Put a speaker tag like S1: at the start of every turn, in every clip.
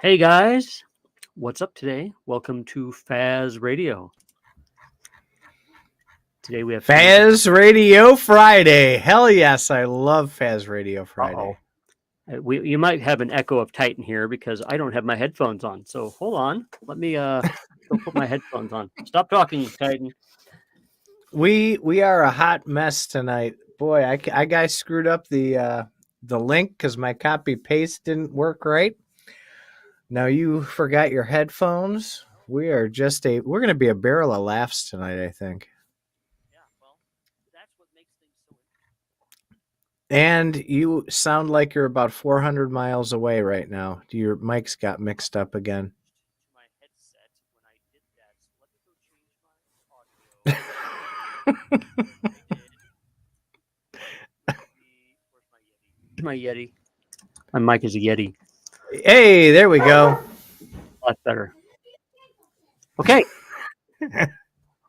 S1: Hey guys, what's up today? Welcome to Faz Radio. Today we have
S2: Faz Radio Friday. Hell yes, I love Faz Radio Friday.
S1: You might have an echo of Titan here because I don't have my headphones on. So hold on, let me go put my headphones on. Stop talking, Titan.
S2: We are a hot mess tonight. Boy, I guys screwed up the link because my copy paste didn't work right. Now you forgot your headphones. We're going to be a barrel of laughs tonight, I think.
S1: Yeah, well, that's what makes things so interesting.
S2: And you sound like you're about 400 miles away right now. Your mics got mixed up again.
S1: My headset when I did that. So let me go change my audio. Where's my Yeti? My mic is a Yeti.
S2: Hey, there we go.
S1: A lot better. Okay.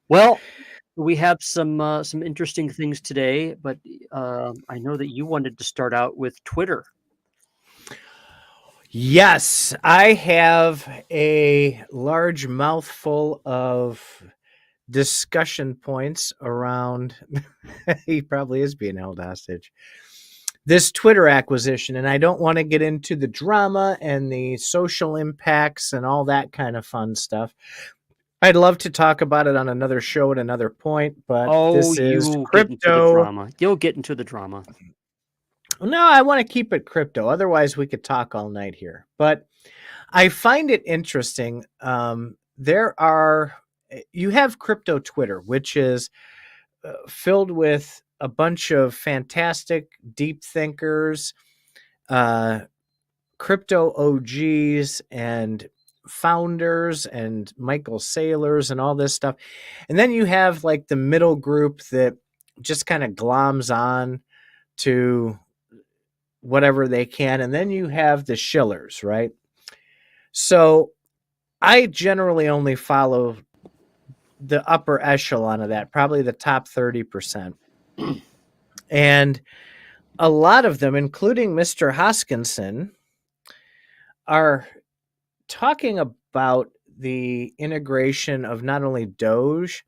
S1: Well, we have some interesting things today, but I know that you wanted to start out with Twitter.
S2: Yes, I have a large mouthful of discussion points around. He probably is being held hostage. This Twitter acquisition, and I don't want to get into the drama and the social impacts and all that kind of fun stuff. I'd love to talk about it on another show at another point, but this is crypto.
S1: You'll get into the drama.
S2: No, I want to keep it crypto. Otherwise, we could talk all night here. But I find it interesting. You have crypto Twitter, which is filled with a bunch of fantastic deep thinkers, crypto OGs and founders and Michael Saylors and all this stuff. And then you have like the middle group that just kind of gloms on to whatever they can. And then you have the shillers, right? So I generally only follow the upper echelon of that, probably the top 30%. And a lot of them, including Mr. Hoskinson, are talking about the integration of not only Doge,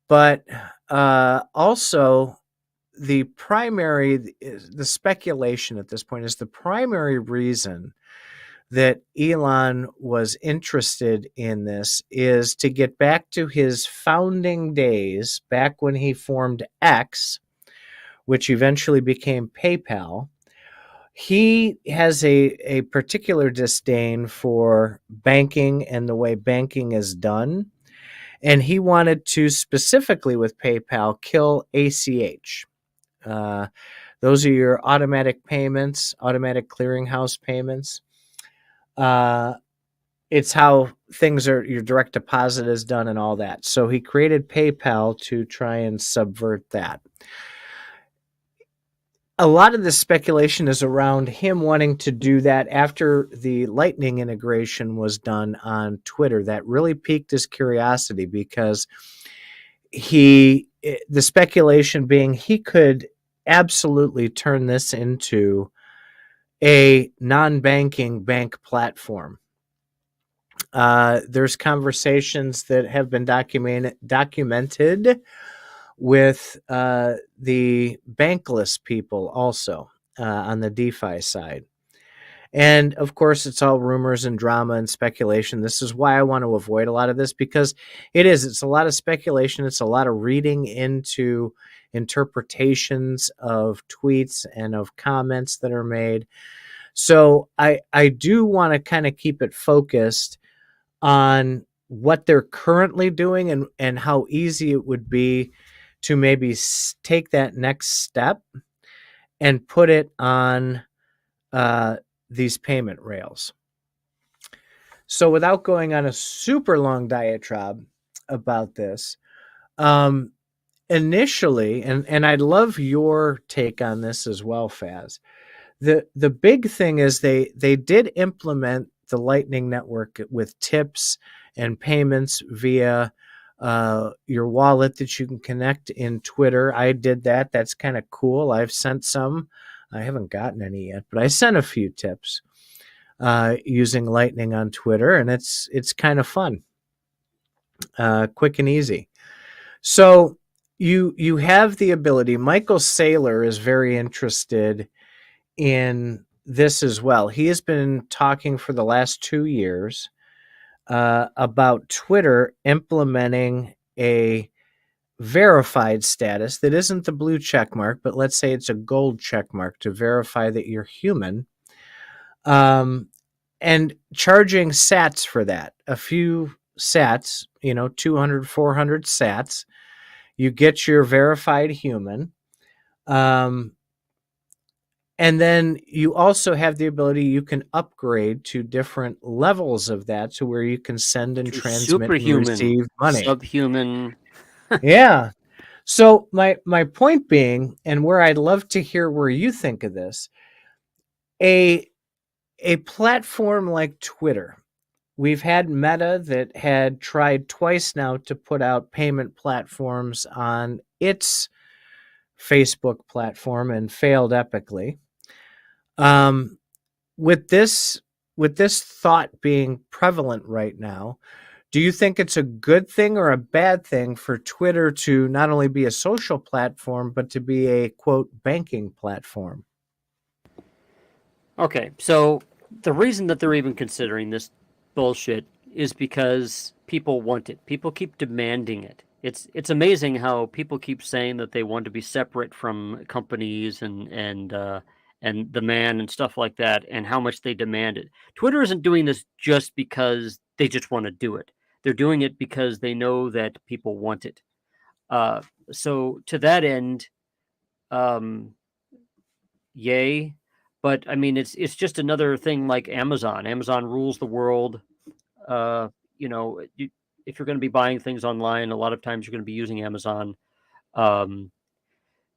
S2: but also the speculation at this point is the primary reason that Elon was interested in this is to get back to his founding days, back when he formed X, which eventually became PayPal. He has a particular disdain for banking and the way banking is done. And he wanted to specifically with PayPal kill ACH. Those are your automatic payments, automatic clearinghouse payments. It's how things are, your direct deposit is done and all that. So he created PayPal to try and subvert that. A lot of the speculation is around him wanting to do that after the Lightning integration was done on Twitter. That really piqued his curiosity because the speculation being he could absolutely turn this into a non-banking bank platform. There's conversations that have been documented with the bankless people also on the DeFi side. And of course, it's all rumors and drama and speculation. This is why I want to avoid a lot of this because it's a lot of speculation. It's a lot of reading into interpretations of tweets and of comments that are made. So I do want to kind of keep it focused on what they're currently doing and how easy it would be to maybe take that next step and put it on these payment rails. So without going on a super long diatribe about this, initially, and I'd love your take on this as well, Faz, the big thing is they did implement the Lightning Network with tips and payments via your wallet that you can connect in Twitter. I did that. That's kind of cool. I've sent some. I haven't gotten any yet, but I sent a few tips. using Lightning on Twitter, and it's kind of fun, quick and easy. So you have the ability. Michael Saylor is very interested in this as well. He has been talking for the last 2 years about Twitter implementing a verified status that isn't the blue check mark, but let's say it's a gold check mark to verify that you're human, and charging sats for that. A few sats, 200, 400 sats. You get your verified human. And then you also have the ability, you can upgrade to different levels of that, to where you can send and
S1: To
S2: transmit and
S1: superhuman,
S2: receive money.
S1: subhuman.
S2: Yeah. So my point being, and where I'd love to hear where you think of this, a platform like Twitter. We've had Meta that had tried twice now to put out payment platforms on its Facebook platform and failed epically. With this thought being prevalent right now, do you think it's a good thing or a bad thing for Twitter to not only be a social platform, but to be a, quote, banking platform?
S1: Okay, so the reason that they're even considering this bullshit is because people want it. People keep demanding it. It's amazing how people keep saying that they want to be separate from companies and the man and stuff like that, and how much they demand it. Twitter isn't doing this just because they just want to do it. They're doing it because they know that people want it. So to that end, um, yay. But I mean, it's just another thing like Amazon. Amazon rules the world. Uh, if you're going to be buying things online, a lot of times you're going to be using Amazon. Um,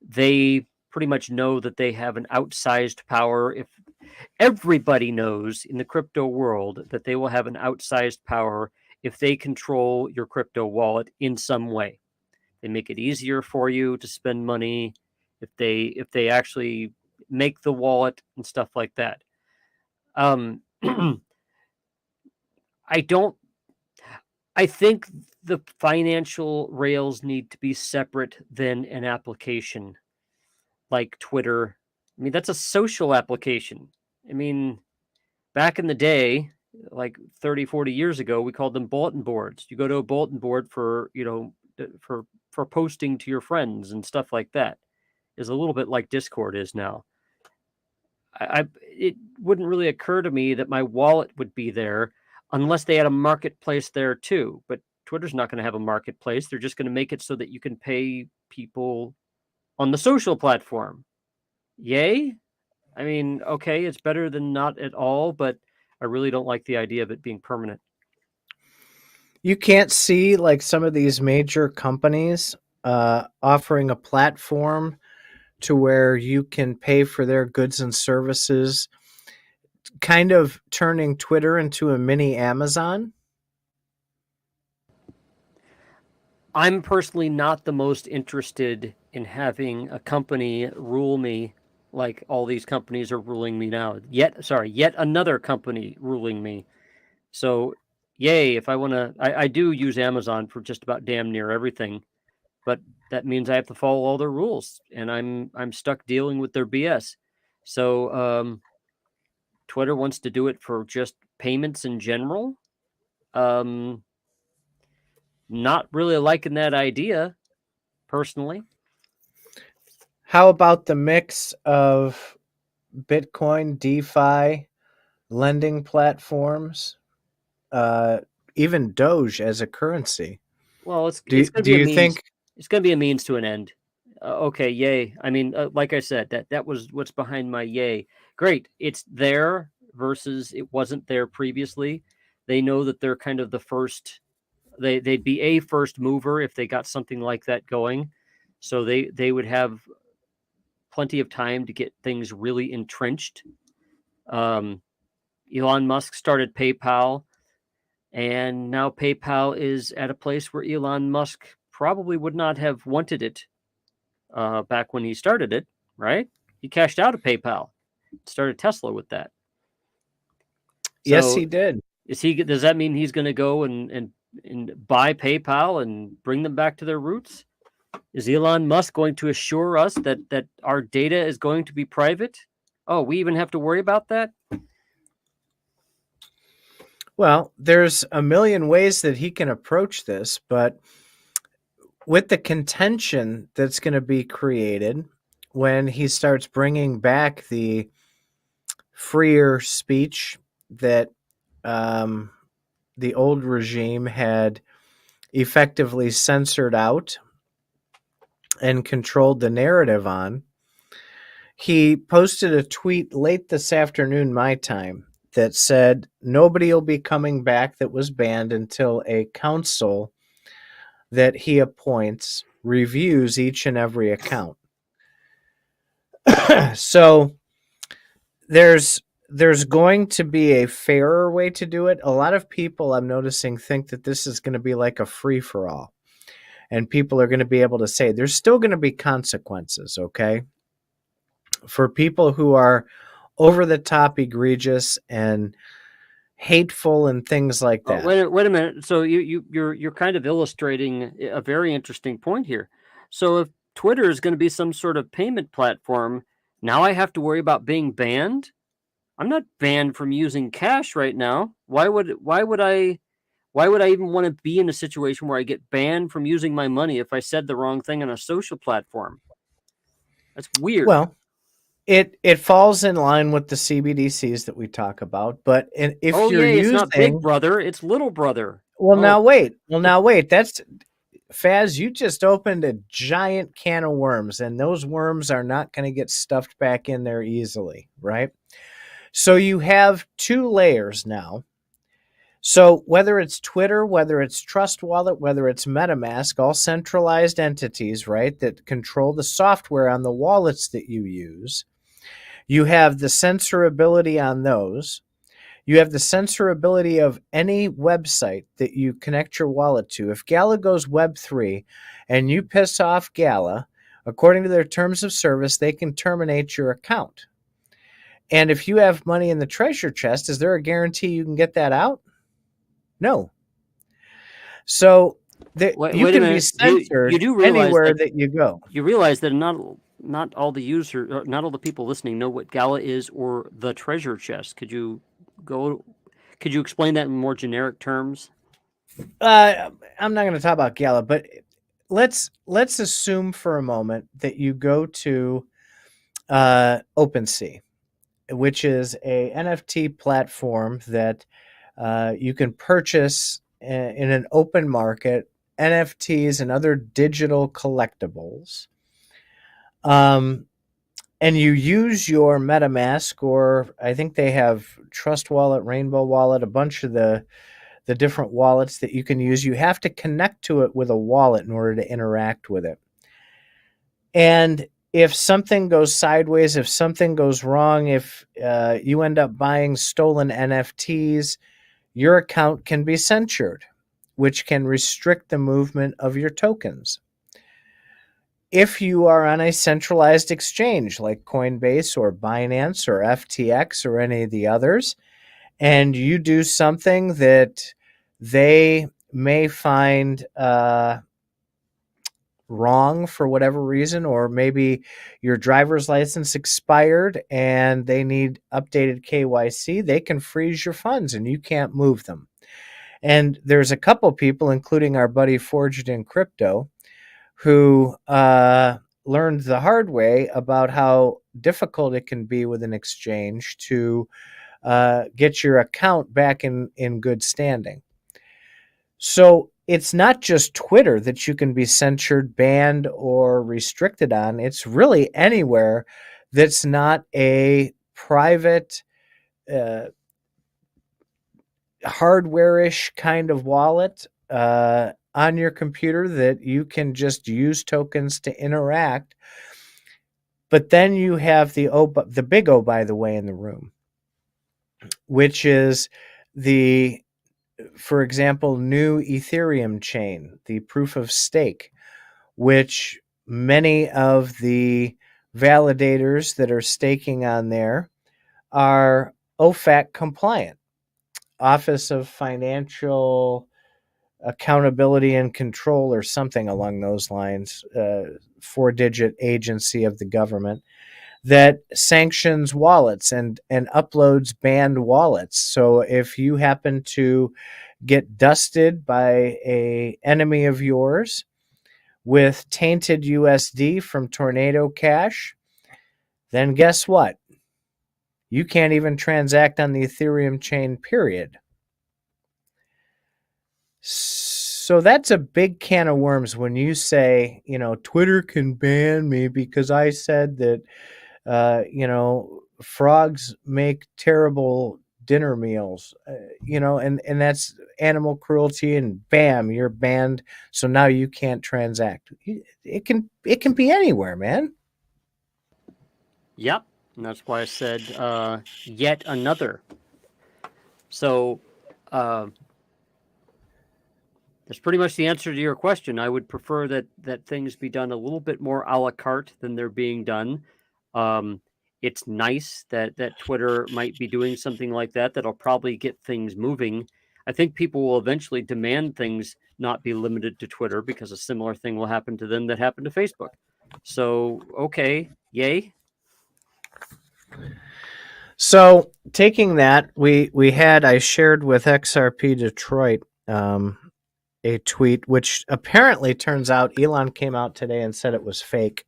S1: they pretty much know that they have an outsized power. If everybody knows in the crypto world that they will have an outsized power if they control your crypto wallet in some way. They make it easier for you to spend money if they actually make the wallet and stuff like that. I don't. I think the financial rails need to be separate than an application like Twitter. I mean, that's a social application. I mean, back in the day, like 30, 40 years ago, we called them bulletin boards. You go to a bulletin board for, for posting to your friends and stuff like that. Is a little bit like Discord is now. It wouldn't really occur to me that my wallet would be there unless they had a marketplace there too. But Twitter's not going to have a marketplace. They're just going to make it so that you can pay people on the social platform. Yay? I mean, okay, it's better than not at all, but I really don't like the idea of it being permanent.
S2: You can't see like some of these major companies offering a platform to where you can pay for their goods and services, kind of turning Twitter into a mini Amazon?
S1: I'm personally not the most interested in having a company rule me like all these companies are ruling me now. Yet another company ruling me. So, yay, if I want to, I do use Amazon for just about damn near everything, but that means I have to follow all their rules, and I'm stuck dealing with their BS. So, Twitter wants to do it for just payments in general. Not really liking that idea, personally.
S2: How about the mix of Bitcoin, DeFi, lending platforms, even Doge as a currency?
S1: Well, it's
S2: Do
S1: going to
S2: do
S1: be a
S2: you
S1: means.
S2: think
S1: It's going to be a means to an end. Okay, yay. I mean, like I said, that was what's behind my yay. Great, it's there versus it wasn't there previously. They know that they're kind of the first. They'd be a first mover if they got something like that going. So they would have plenty of time to get things really entrenched. Um, Elon Musk started PayPal, and now PayPal is at a place where Elon Musk probably would not have wanted it back when he started it, right? He cashed out of PayPal, started Tesla with that.
S2: Yes,
S1: So
S2: he did.
S1: does that mean he's going to go and buy PayPal and bring them back to their roots? Is Elon Musk going to assure us that our data is going to be private? Oh, we even have to worry about that?
S2: Well, there's a million ways that he can approach this, but with the contention that's going to be created when he starts bringing back the freer speech that the old regime had effectively censored out and controlled the narrative on, he posted a tweet late this afternoon, my time, that said nobody will be coming back that was banned until a council that he appoints reviews each and every account. So there's going to be a fairer way to do it. A lot of people, I'm noticing, think that this is going to be like a free-for-all. And people are going to be able to say there's still going to be consequences, okay? For people who are over the top egregious and hateful and things like that.
S1: Wait a minute. So you're kind of illustrating a very interesting point here. So if Twitter is going to be some sort of payment platform, now I have to worry about being banned? I'm not banned from using cash right now. Why would I even want to be in a situation where I get banned from using my money if I said the wrong thing on a social platform? That's weird.
S2: Well, it falls in line with the CBDCs that we talk about, but if you're
S1: it's
S2: using,
S1: not Big Brother, it's Little Brother.
S2: now wait. That's Faz, you just opened a giant can of worms, and those worms are not going to get stuffed back in there easily, right? So you have two layers now. So whether it's Twitter, whether it's Trust Wallet, whether it's MetaMask, all centralized entities, right, that control the software on the wallets that you use, you have the censorability on those. You have the censorability of any website that you connect your wallet to. If Gala goes Web3 and you piss off Gala, according to their terms of service, they can terminate your account. And if you have money in the treasure chest, is there a guarantee you can get that out? No. So you can be censored
S1: you do realize
S2: anywhere that you go.
S1: You realize that not all the users, not all the people listening know what Gala is or the treasure chest. Could you explain that in more generic terms?
S2: I'm not going to talk about Gala, but let's assume for a moment that you go to OpenSea, which is a NFT platform that you can purchase in an open market NFTs and other digital collectibles. And you use your MetaMask, or I think they have Trust Wallet, Rainbow Wallet, a bunch of the different wallets that you can use. You have to connect to it with a wallet in order to interact with it. And if something goes sideways, if something goes wrong, if you end up buying stolen NFTs, your account can be censored, which can restrict the movement of your tokens. If you are on a centralized exchange like Coinbase or Binance or FTX or any of the others, and you do something that they may find wrong for whatever reason, or maybe your driver's license expired and they need updated KYC, they can freeze your funds and you can't move them. And there's a couple people, including our buddy Forged in Crypto, who learned the hard way about how difficult it can be with an exchange to get your account back in good standing. So it's not just Twitter that you can be censored, banned, or restricted on. It's really anywhere that's not a private, hardware-ish kind of wallet on your computer that you can just use tokens to interact. But then you have the big O, by the way, in the room, which is for example, new Ethereum chain, the proof of stake, which many of the validators that are staking on there are OFAC compliant. Office of Financial Accountability and Control or something along those lines, 4-digit agency of the government that sanctions wallets and uploads banned wallets. So if you happen to get dusted by a enemy of yours with tainted USD from Tornado Cash, then guess what? You can't even transact on the Ethereum chain, period. So that's a big can of worms when you say, Twitter can ban me because I said that, frogs make terrible dinner meals, and that's animal cruelty, and bam, you're banned. So now you can't transact. It can be anywhere, man.
S1: Yep. And that's why I said yet another. So that's pretty much the answer to your question. I would prefer that things be done a little bit more a la carte than they're being done. It's nice that Twitter might be doing something like that. That'll probably get things moving. I think people will eventually demand things not be limited to Twitter because a similar thing will happen to them that happened to Facebook. So, okay, yay.
S2: So taking that, I shared with XRP Detroit a tweet, which apparently turns out Elon came out today and said it was fake.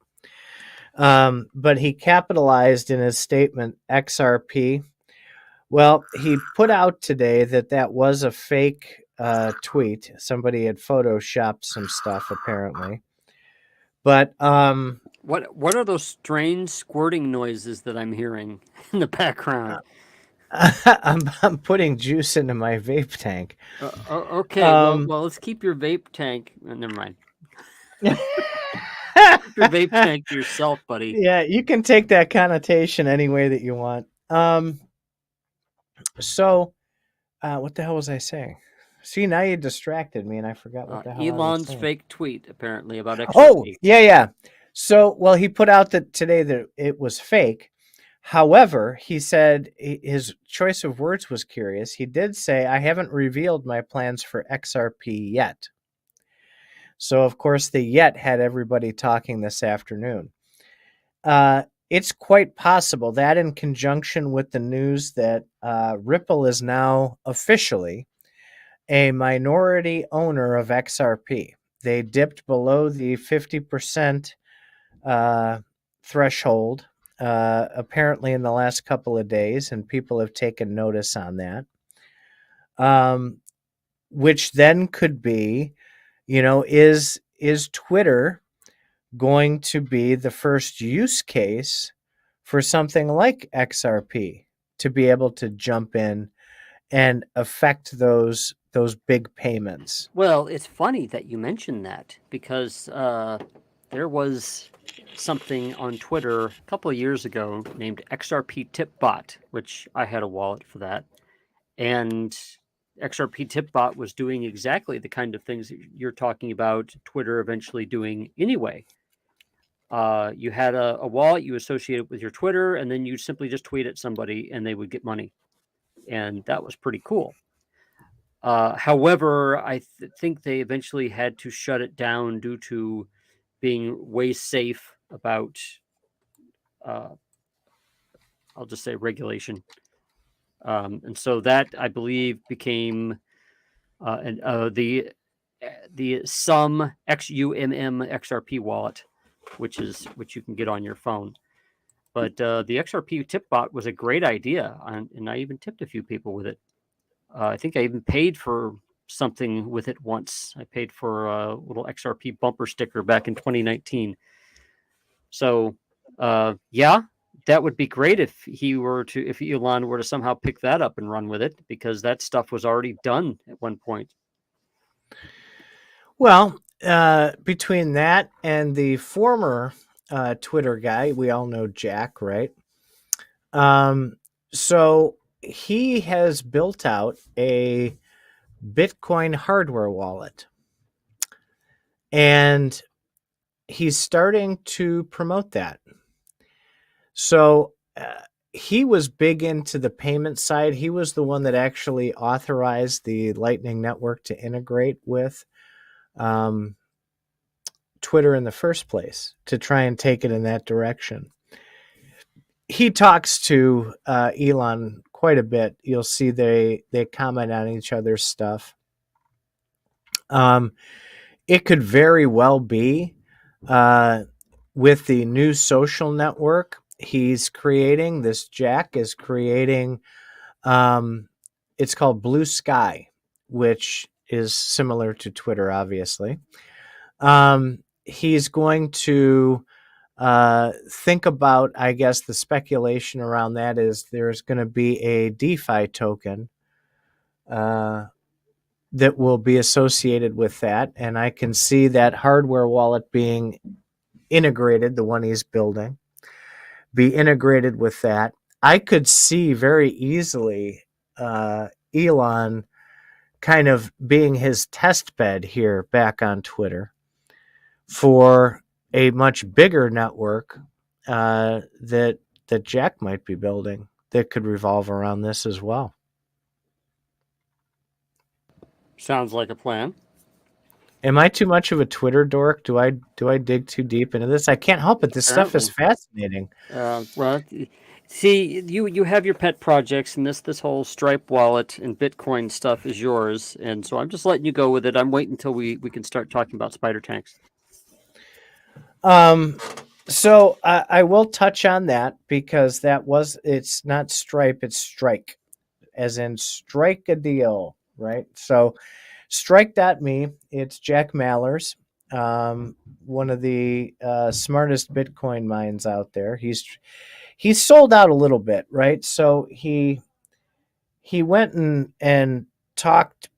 S2: But he capitalized in his statement XRP. Well, he put out today that was a fake tweet. Somebody had photoshopped some stuff apparently. But
S1: what are those strange squirting noises that I'm hearing in the background?
S2: I'm putting juice into my vape tank.
S1: Okay, well, let's keep your vape tank. Never mind. Keep your vape tank to yourself, buddy.
S2: Yeah, you can take that connotation any way that you want. So, what the hell was I saying? See, now you distracted me, and I forgot what the hell
S1: Elon's
S2: I was saying.
S1: fake tweet apparently about XRP.
S2: Oh, yeah. So, well, he put out that today that it was fake. However, he said his choice of words was curious. He did say, "I haven't revealed my plans for XRP yet." So, of course, the yet had everybody talking this afternoon. It's quite possible that in conjunction with the news that Ripple is now officially a minority owner of XRP. They dipped below the 50% threshold apparently in the last couple of days, and people have taken notice on that. Which then could be, is Twitter going to be the first use case for something like XRP to be able to jump in and affect those big payments?
S1: Well, it's funny that you mentioned that because there was something on Twitter a couple of years ago named XRP Tipbot, which I had a wallet for that. And XRP Tipbot was doing exactly the kind of things that you're talking about Twitter eventually doing anyway. You had a wallet you associated with your Twitter, and then you simply just tweet at somebody and they would get money. And that was pretty cool. However, I think they eventually had to shut it down due to being way safe about, I'll just say, regulation. And so that, I believe, became the Sum XUMM XRP wallet, which you can get on your phone. But the XRP tip bot was a great idea, and I even tipped a few people with it. I think I even paid for something with it once. I paid for a little XRP bumper sticker back in 2019. So, yeah, that would be great if Elon were to somehow pick that up and run with it, because that stuff was already done at one point.
S2: Well, between that and the former Twitter guy, we all know Jack, right? So he has built out a Bitcoin hardware wallet, and he's starting to promote that. So he was big into the payment side. He was the one that actually authorized the Lightning Network to integrate with um, Twitter in the first place, to try and take it in that direction. He talks to Elon quite a bit. You'll see they comment on each other's stuff. It could very well be with the new social network he's creating. This Jack is creating. It's called Blue Sky, which is similar to Twitter, obviously. He's going to think about, I guess the speculation around that is there's going to be a DeFi token that will be associated with that. And I can see that hardware wallet being integrated, the one he's building, be integrated with that. I could see very easily Elon kind of being his test bed here back on Twitter for a much bigger network that Jack might be building that could revolve around this as well.
S1: Sounds like a plan.
S2: Am I too much of a Twitter dork? Do I dig too deep into this? I can't help it. This stuff is fascinating.
S1: Well, see, you have your pet projects, and this whole Stripe wallet and Bitcoin stuff is yours, and so I'm just letting you go with it. I'm waiting until we can start talking about spider tanks.
S2: So I will touch on that because it's not Stripe, it's Strike, as in strike a deal, right? So Strike.me, it's Jack Mallers, one of the smartest Bitcoin minds out there. He's sold out a little bit, right? So he went and talked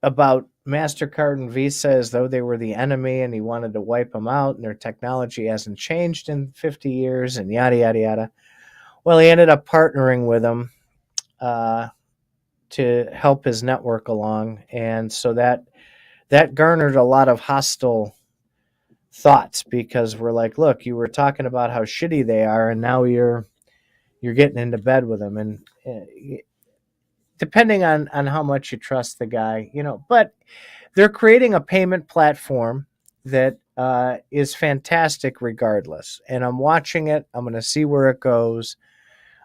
S2: about MasterCard and Visa as though they were the enemy, and he wanted to wipe them out, and their technology hasn't changed in 50 years, and yada, yada, yada. Well, he ended up partnering with them to help his network along, and so that garnered a lot of hostile thoughts, because we're like, look, you were talking about how shitty they are, and now you're getting into bed with them, and depending on how much you trust the guy, but they're creating a payment platform that is fantastic regardless, and I'm watching it. I'm going to see where it goes.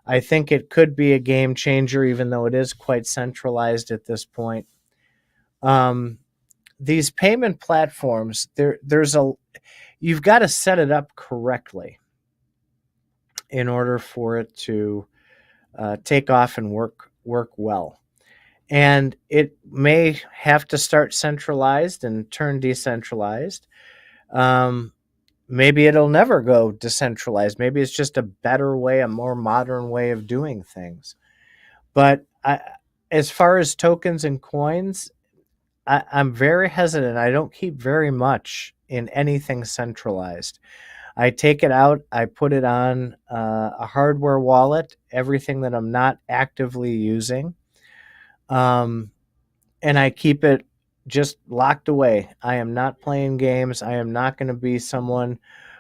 S2: I think it could be a game changer, even though it is quite centralized at this point. These payment platforms, you've got to set it up correctly in order for it to take off and work well. And it may have to start centralized and turn decentralized. Maybe it'll never go decentralized. Maybe it's just a better way, a more modern way of doing things. But as far as tokens and coins, I'm very hesitant. I don't keep very much in anything centralized. I take it out, I put it on a hardware wallet, everything that I'm not actively using, and I keep it just locked away. I am not playing games. I am not going to be someone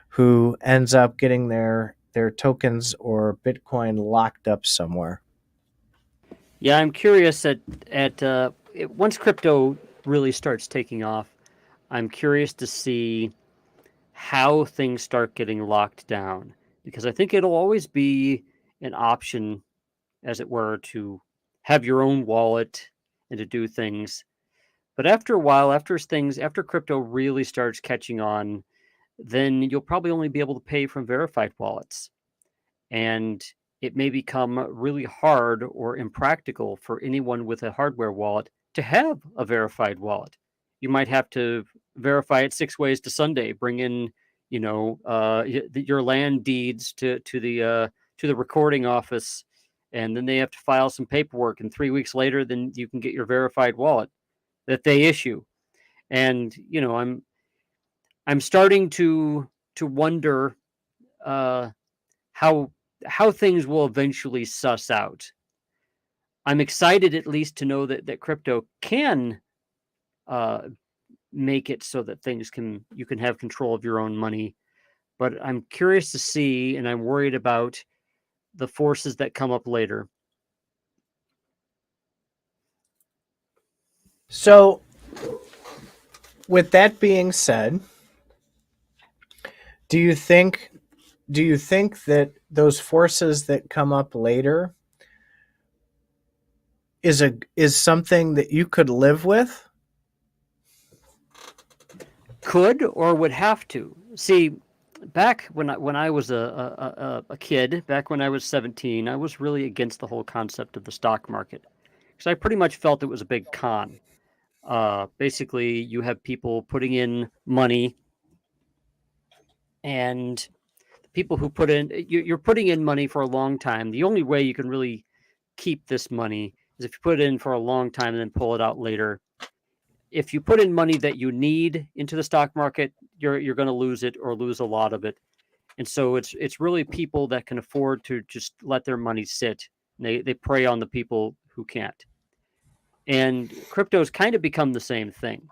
S2: who ends up getting their tokens or Bitcoin locked up somewhere.
S1: Yeah, I'm curious once crypto really starts taking off, I'm curious to see how things start getting locked down, because I think it'll always be an option, as it were, to have your own wallet and to do things. But after a while, after crypto really starts catching on, then you'll probably only be able to pay from verified wallets. And it may become really hard or impractical for anyone with a hardware wallet to have a verified wallet. You might have to verify it 6 ways to Sunday, bring in, your land deeds to the recording office, and then they have to file some paperwork, and 3 weeks later, then you can get your verified wallet that they issue. And I'm starting to wonder how things will eventually suss out. I'm excited at least to know that crypto can make it so that you can have control of your own money. But I'm curious to see, and I'm worried about the forces that come up later.
S2: So, with that being said, do you think that those forces that come up later is something that you could live with?
S1: Could or would have to. See, back when I was a kid, back when I was 17, I was really against the whole concept of the stock market because I pretty much felt it was a big con. Basically, you have people putting in money, and people who put in you're putting in money for a long time. The only way you can really keep this money is if you put it in for a long time and then pull it out later. If you put in money that you need into the stock market, you're going to lose it or lose a lot of it. And so it's really people that can afford to just let their money sit. They prey on the people who can't. And crypto's kind of become the same thing.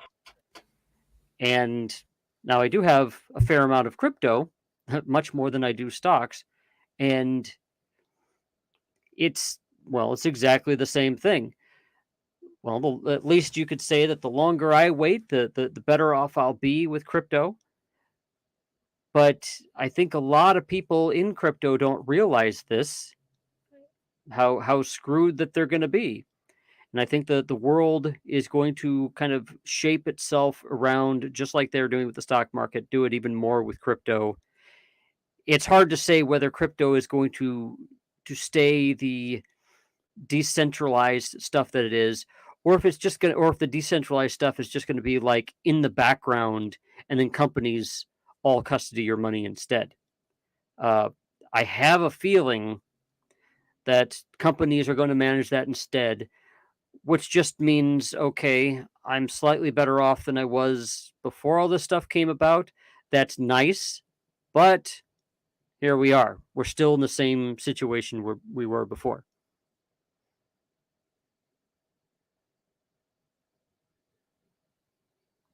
S1: And now I do have a fair amount of crypto, much more than I do stocks, and it's exactly the same thing. Well, at least you could say that the longer I wait, the better off I'll be with crypto. But I think a lot of people in crypto don't realize this, how screwed that they're going to be. And I think that the world is going to kind of shape itself around, just like they're doing with the stock market, do it even more with crypto. It's hard to say whether crypto is going to stay the decentralized stuff that it is, or if it's just going to, or if the decentralized stuff is just going to be like in the background, and then companies all custody your money instead. Uh, I have a feeling that companies are going to manage that instead, which just means, okay, I'm slightly better off than I was before all this stuff came about. That's nice, but here we are. We're still in the same situation where we were before.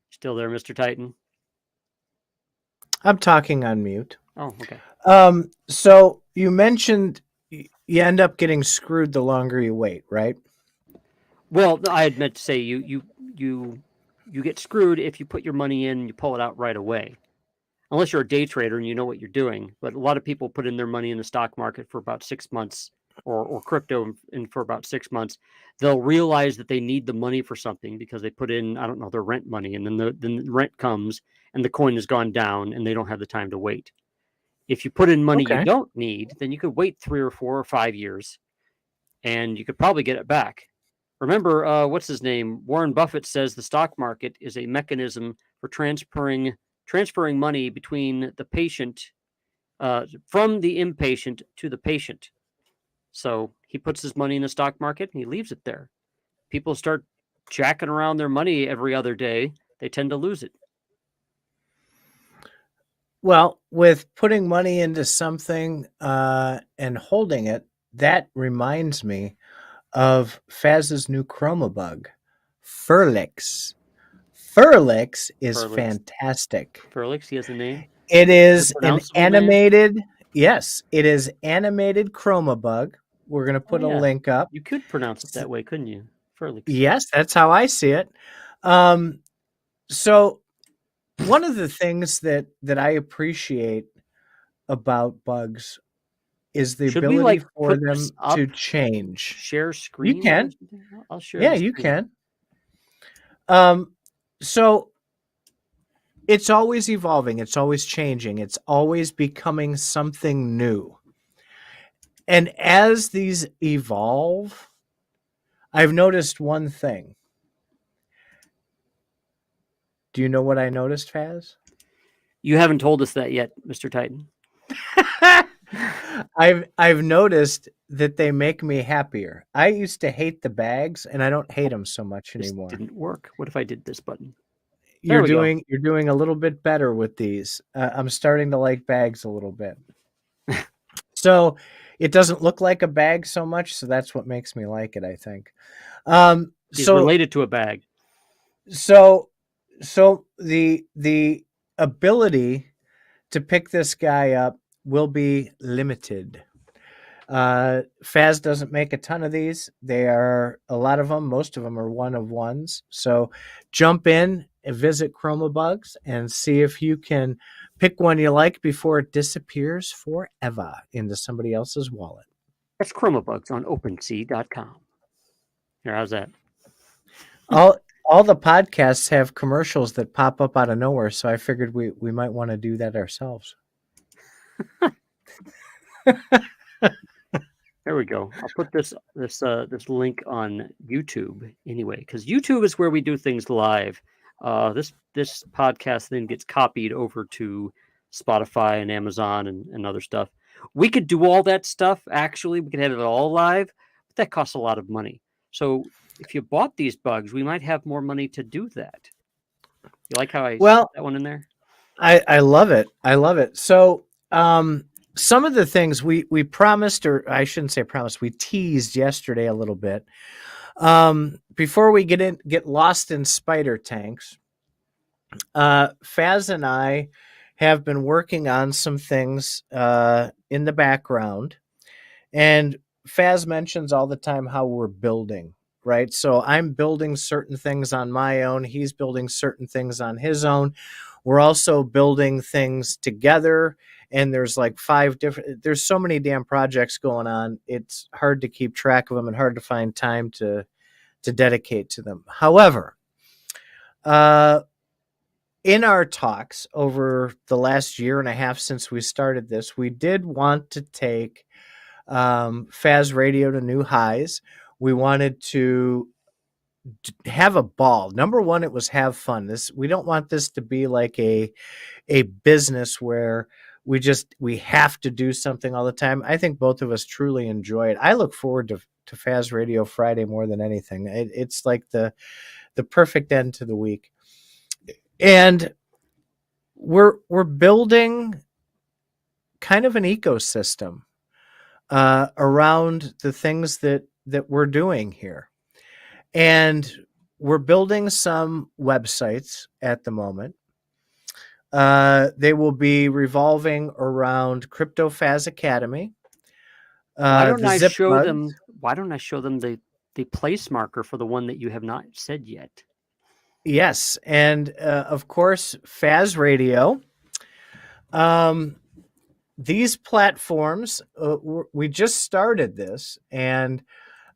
S1: Still there, Mr. Titan?
S2: I'm talking on mute.
S1: Oh, okay.
S2: So you mentioned you end up getting screwed the longer you wait, right?
S1: Well, I had meant to say you get screwed if you put your money in and you pull it out right away. Unless you're a day trader and you know what you're doing. But a lot of people put in their money in the stock market for about 6 months, or crypto for about 6 months. They'll realize that they need the money for something because they put in, I don't know, their rent money, and then the rent comes and the coin has gone down and they don't have the time to wait. If you put in money you
S2: Okay.
S1: don't need, then you could wait 3 or 4 or 5 years and you could probably get it back. Remember, what's his name? Warren Buffett says the stock market is a mechanism for transferring money between the patient, from the impatient to the patient. So he puts his money in the stock market and he leaves it there. People start jacking around their money every other day. They tend to lose it.
S2: Well, with putting money into something and holding it, that reminds me of Faz's new chroma bug, Furlix. Furlix is
S1: Furlix.
S2: fantastic.
S1: Furlix, he has a name.
S2: It is an
S1: pronounceable name?
S2: animated, yes, it is animated chroma bug. We're going to put a
S1: yeah.
S2: link up.
S1: You could pronounce it that way, couldn't you? Furlix.
S2: Yes, that's how I see it. So one of the things that I appreciate about bugs is the
S1: Should we
S2: ability
S1: like
S2: for
S1: put
S2: them
S1: this up,
S2: to change.
S1: share screen?
S2: You can.
S1: I'll share.
S2: Yeah,
S1: the
S2: you
S1: screen.
S2: can. So it's always evolving, it's always changing, it's always becoming something new. And as these evolve, I've noticed one thing. Do you know what I noticed, Faz?
S1: You haven't told us that yet, Mr. Titan.
S2: I've noticed that they make me happier. I used to hate the bags, and I don't hate them so much
S1: This
S2: anymore.
S1: didn't work. What if I did this button?
S2: You're doing a little bit better with these. I'm starting to like bags a little bit. So it doesn't look like a bag so much, so that's what makes me like it, I think.
S1: He's related to a bag.
S2: So the ability to pick this guy up will be limited. Faz doesn't make a ton of these. They are a lot of them. Most of them are one of ones. So jump in and visit Chromabugs and see if you can pick one you like before it disappears forever into somebody else's wallet.
S1: That's Chromabugs on OpenSea.com. Here, how's that?
S2: All the podcasts have commercials that pop up out of nowhere, so I figured we might want to do that ourselves.
S1: There we go. I'll put this link on YouTube anyway, because YouTube is where we do things live. This podcast then gets copied over to Spotify and Amazon and other stuff. We could do all that stuff. Actually, we could have it all live, but that costs a lot of money. So if you bought these bugs, we might have more money to do that. You like how I put that one in there?
S2: I love it. I love it. So some of the things we promised, or I shouldn't say promised, we teased yesterday a little bit. Before we get lost in spider tanks, Faz and I have been working on some things in the background, and Faz mentions all the time how we're building, right? So I'm building certain things on my own. He's building certain things on his own. We're also building things together, and there's like there's so many damn projects going on. It's hard to keep track of them and hard to find time to dedicate to them. However, in our talks over the last year and a half since we started this, we did want to take Faz Radio to new highs. We wanted to have a ball. Number one, it was have fun. We don't want this to be like a business where we have to do something all the time. I think both of us truly enjoy it. I look forward to Faz Radio Friday more than anything. It's like the perfect end to the week. And we're building kind of an ecosystem around the things that we're doing here. And we're building some websites at the moment. They will be revolving around CryptoFaz Academy.
S1: Why don't I show them the place marker for the one that you have not said yet?
S2: Yes, and of course, Faz Radio. These platforms, we just started this, and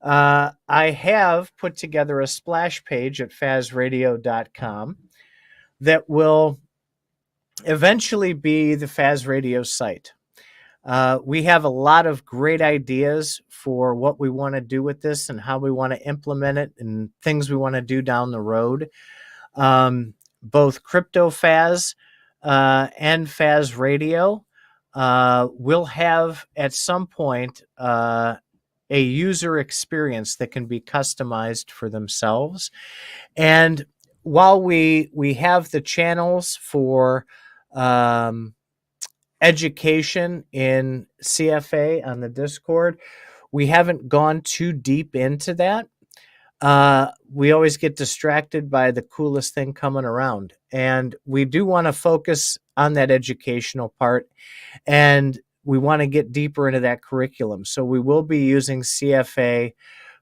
S2: I have put together a splash page at fazradio.com that will eventually be the Faz Radio site. We have a lot of great ideas for what we want to do with this and how we want to implement it and things we want to do down the road. Both CryptoFaz and Faz Radio will have at some point a user experience that can be customized for themselves. And while we have the channels for education in CFA on the Discord, we haven't gone too deep into that. We always get distracted by the coolest thing coming around. And we do want to focus on that educational part, and we want to get deeper into that curriculum. So we will be using CFA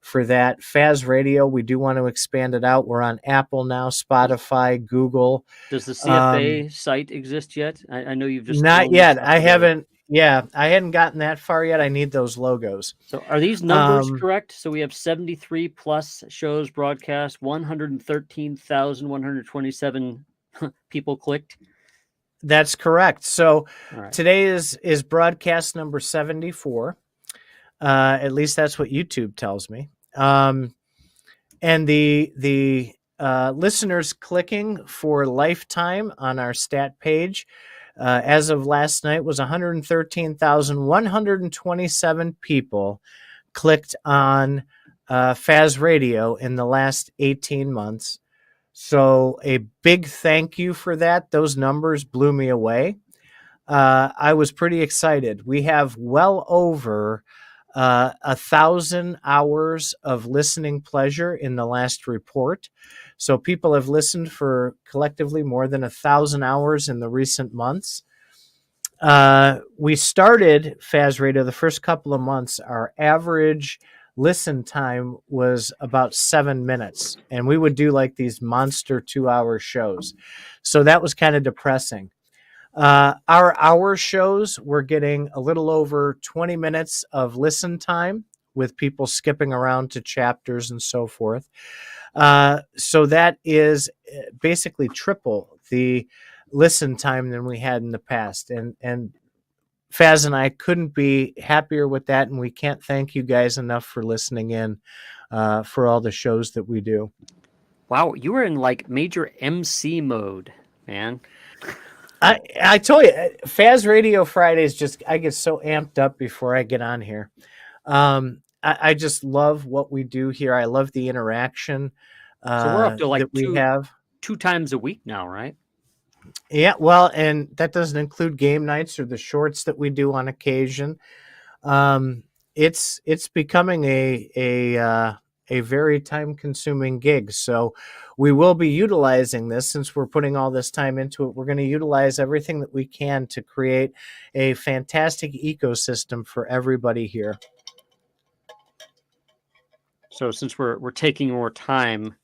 S2: for that. Faz Radio, we do want to expand it out. We're on Apple now, Spotify, Google.
S1: Does the CFA site exist yet? I know you've just...
S2: Not yet. I haven't. Yeah, I hadn't gotten that far yet. I need those logos.
S1: So are these numbers correct? So we have 73 plus shows broadcast, 113,127 people clicked.
S2: That's correct. So today is broadcast number 74. At least that's what YouTube tells me. And the listeners clicking for lifetime on our stat page as of last night was 113,127 people clicked on Faz Radio in the last 18 months. So a big thank you for that. Those numbers blew me away. I was pretty excited. We have well over 1,000 hours of listening pleasure in the last report. So people have listened for collectively more than 1,000 hours in the recent months. we started Faz Radio the first couple of months. Our average listen time was about 7 minutes, and we would do like these monster 2-hour shows. So that was kind of depressing. Our hour shows were getting a little over 20 minutes of listen time with people skipping around to chapters and so forth. So that is basically triple the listen time than we had in the past. And Faz and I couldn't be happier with that. And we can't thank you guys enough for listening in for all the shows that we do.
S1: Wow, you were in like major MC mode, man.
S2: I told you, Faz Radio Fridays, just I get so amped up before I get on here. I just love what we do here. I love the interaction
S1: So we're up to like
S2: that we have.
S1: 2 times a week now, right?
S2: Yeah, well, and that doesn't include game nights or the shorts that we do on occasion. It's becoming a very time consuming gig. So we will be utilizing this since we're putting all this time into it. We're going to utilize everything that we can to create a fantastic ecosystem for everybody here.
S1: So since we're taking more time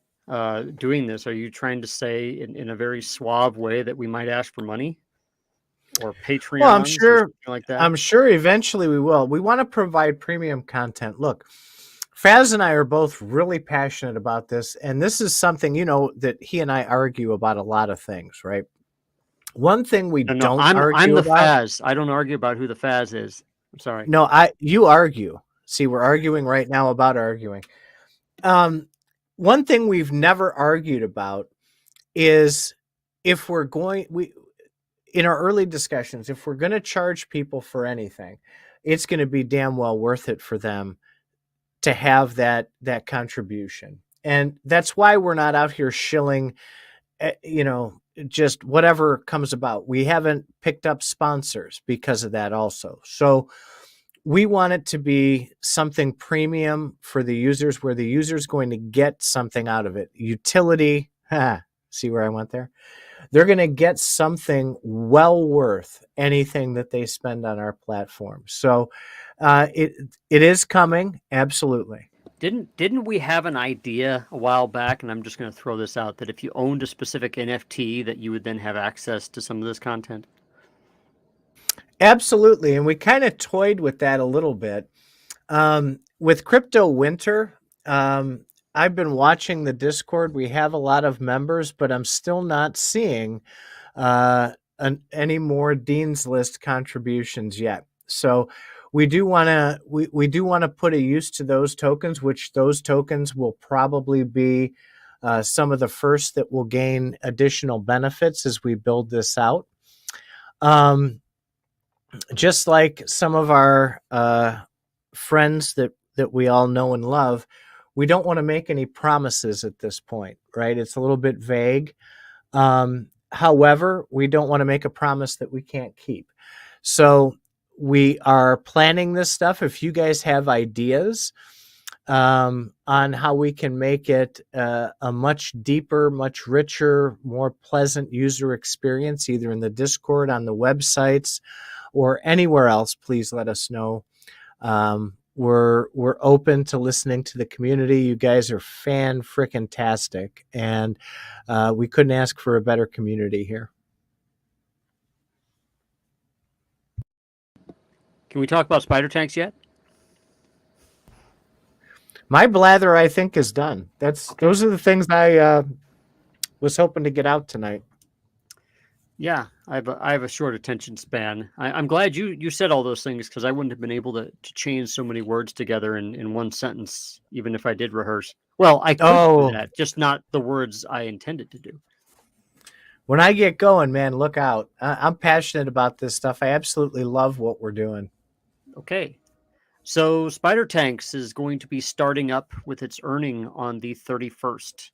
S1: doing this, are you trying to say in a very suave way that we might ask for money or Patreon?
S2: Well, I'm sure,
S1: or something like that.
S2: I'm sure eventually we will. We want to provide premium content. Look, Faz and I are both really passionate about this, and this is something, that he and I argue about a lot of things, right? One thing we don't argue
S1: I'm the
S2: about.
S1: Faz. I don't argue about who the Faz is. I'm sorry.
S2: No, you argue. See, we're arguing right now about arguing. One thing we've never argued about is if we're going, in our early discussions, if we're going to charge people for anything, it's going to be damn well worth it for them to have that contribution. And that's why we're not out here shilling, just whatever comes about. We haven't picked up sponsors because of that also. So we want it to be something premium for the users where the user's going to get something out of it. Utility. See where I went there? They're going to get something well worth anything that they spend on our platform. So it is coming. Absolutely.
S1: Didn't we have an idea a while back, and I'm just going to throw this out, that if you owned a specific NFT that you would then have access to some of this content?
S2: Absolutely. And we kind of toyed with that a little bit. With Crypto Winter, I've been watching the Discord. We have a lot of members, but I'm still not seeing any more Dean's List contributions yet. So we do want to we do want to put a use to those tokens, which those tokens will probably be some of the first that will gain additional benefits as we build this out. Just like some of our friends that we all know and love, we don't want to make any promises at this point, right? It's a little bit vague. However, we don't want to make a promise that we can't keep. So we are planning this stuff. If you guys have ideas on how we can make it a much deeper, much richer, more pleasant user experience, either in the Discord, on the websites, or anywhere else, please let us know. We're open to listening to the community. You guys are fan-frickin-tastic, and we couldn't ask for a better community here.
S1: Can we talk about spider tanks yet?
S2: My blather, I think, is done. Those are the things I was hoping to get out tonight.
S1: Yeah, I have a short attention span. I'm glad you said all those things, because I wouldn't have been able to change so many words together in one sentence, even if I did rehearse. Well, I could do that, just not the words I intended to do.
S2: When I get going, man, look out. I'm passionate about this stuff. I absolutely love what we're doing.
S1: Okay. So Spider Tanks is going to be starting up with its earning on the 31st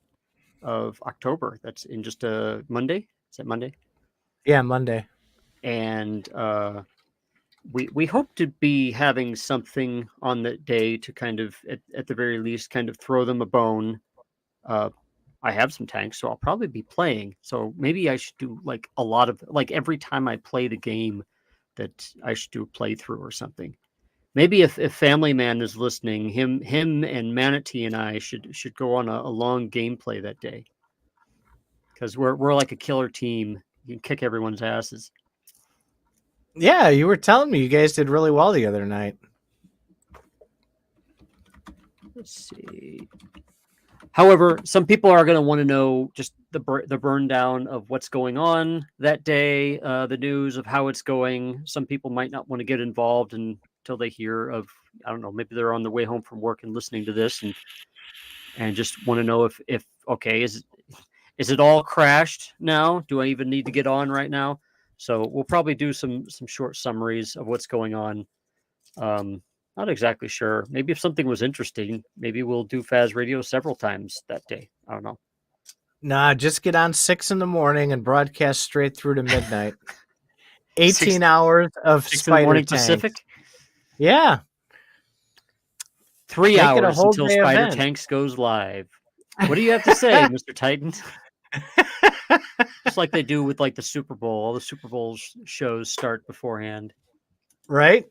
S1: of October. That's in just a Monday. Is that Monday?
S2: Yeah, Monday.
S1: And we hope to be having something on that day to kind of, at the very least, kind of throw them a bone. I have some tanks, so I'll probably be playing. So maybe I should do like a lot of, like every time I play the game that I should do a playthrough or something. Maybe if Family Man is listening, him and Manatee and I should go on a long gameplay that day, because we're like a killer team. You can kick everyone's asses.
S2: Yeah, you were telling me you guys did really well the other night.
S1: Let's see. However, some people are going to want to know just the burn down of what's going on that day, the news of how it's going. Some people might not want to get involved until they hear of, I don't know, maybe they're on their way home from work and listening to this and just want to know if okay, is it all crashed now? Do I even need to get on right now? So we'll probably do some short summaries of what's going on. Not exactly sure. Maybe if something was interesting, maybe we'll do Faz Radio several times that day. I don't know.
S2: Nah, just get on 6 a.m. and broadcast straight through to midnight. 18
S1: 6
S2: hours of
S1: 6 in the
S2: spider
S1: morning
S2: tanks.
S1: Pacific.
S2: Yeah.
S1: 3
S2: Make it a
S1: hours
S2: whole
S1: until
S2: day
S1: Spider
S2: event.
S1: Tanks goes live. What do you have to say, Mr. Titan? Just like they do with like the Super Bowl. All the Super Bowl shows start beforehand.
S2: Right?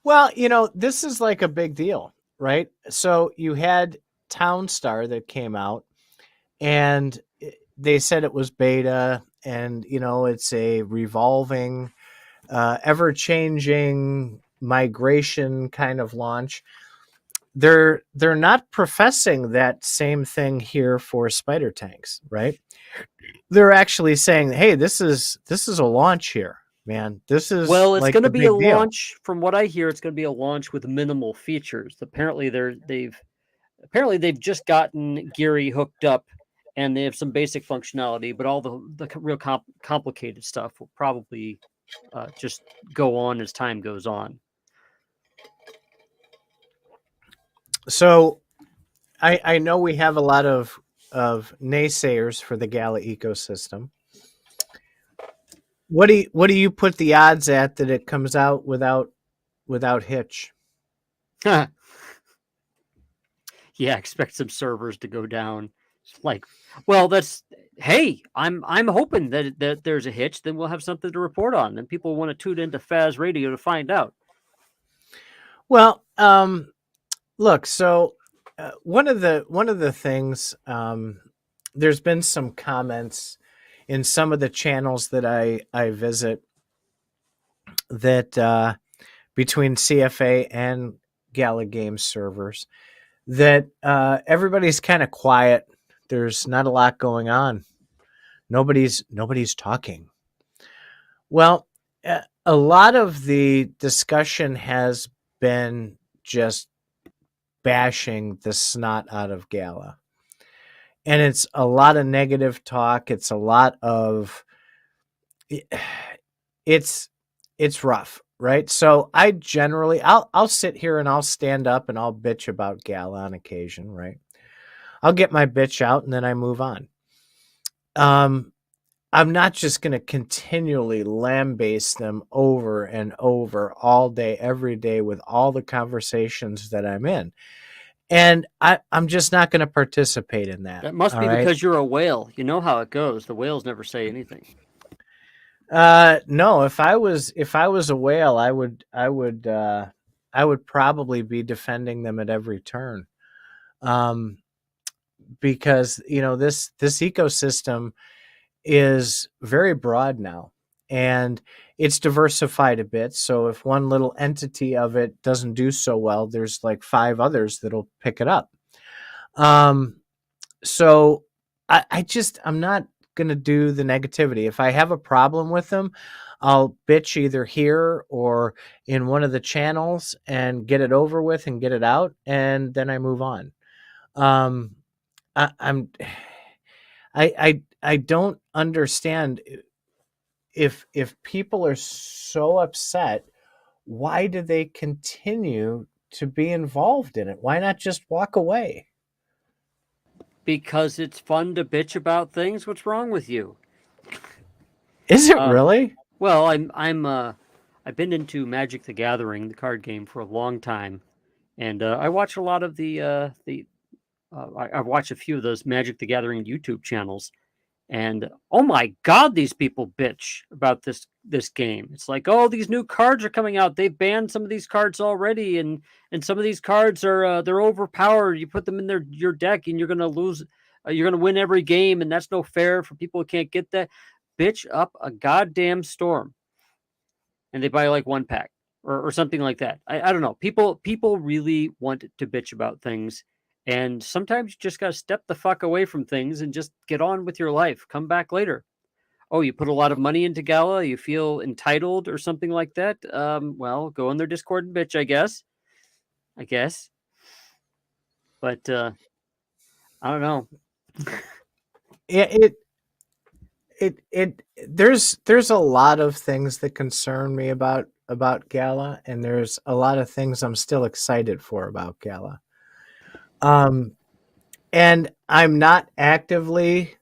S2: Well, this is like a big deal, right? So you had Townstar that came out, and they said it was beta, and it's a revolving, ever-changing migration kind of launch. They're not professing that same thing here for Spider Tanks, right? They're actually saying, "Hey, this is a launch here, man. This is
S1: Well, it's
S2: like
S1: going to
S2: the
S1: be a
S2: big deal."
S1: launch. From what I hear, it's going to be a launch with minimal features. Apparently, they've just gotten Geary hooked up, and they have some basic functionality. But all the real complicated stuff will probably just go on as time goes on.
S2: So I know we have a lot of naysayers for the Gala ecosystem. What do you put the odds at that it comes out without hitch?
S1: Yeah, expect some servers to go down. Like, well, hey, I'm hoping that there's a hitch. Then we'll have something to report on. Then people want to tune into Faz Radio to find out.
S2: Well, look. So one of the things, there's been some comments in some of the channels that I visit that between CFA and Gala Games servers, that everybody's kind of quiet. There's not a lot going on. Nobody's talking. Well, a lot of the discussion has been just bashing the snot out of Gala. And it's a lot of negative talk. It's a lot of it's rough, right? So I generally I'll sit here and I'll stand up and I'll bitch about Gala on occasion, right? I'll get my bitch out and then I move on. I'm not just going to continually lambaste them over and over all day, every day with all the conversations that I'm in. And I'm just not going to participate in that.
S1: That must be
S2: right?
S1: because you're a whale. You know how it goes. The whales never say anything.
S2: No, if I was a whale, I would probably be defending them at every turn. Because this ecosystem is very broad now, and it's diversified a bit. So if one little entity of it doesn't do so well, there's like 5 others that'll pick it up. So I'm not going to do the negativity. If I have a problem with them, I'll bitch either here or in one of the channels and get it over with and get it out, and then I move on. I don't understand if people are so upset, why do they continue to be involved in it? Why not just walk away?
S1: Because it's fun to bitch about things. What's wrong with you?
S2: Is it really?
S1: Well, I've been into Magic the Gathering, the card game, for a long time, and I watch a lot of I've watched a few of those Magic the Gathering YouTube channels, and oh my God, these people bitch about this this game. It's like, oh, these new cards are coming out. They've banned some of these cards already, and some of these cards are they're overpowered. You put them in your deck, and you're gonna lose. You're gonna win every game, and that's no fair for people who can't get that. Bitch up a goddamn storm, and they buy like one pack or something like that. I don't know. People really want to bitch about things, and sometimes you just gotta step the fuck away from things and just get on with your life. Come back later. Oh, you put a lot of money into Gala, you feel entitled or something like that. Well, go in their Discord and bitch, I guess. But I don't know.
S2: Yeah, there's a lot of things that concern me about Gala, and there's a lot of things I'm still excited for about Gala. And I'm not actively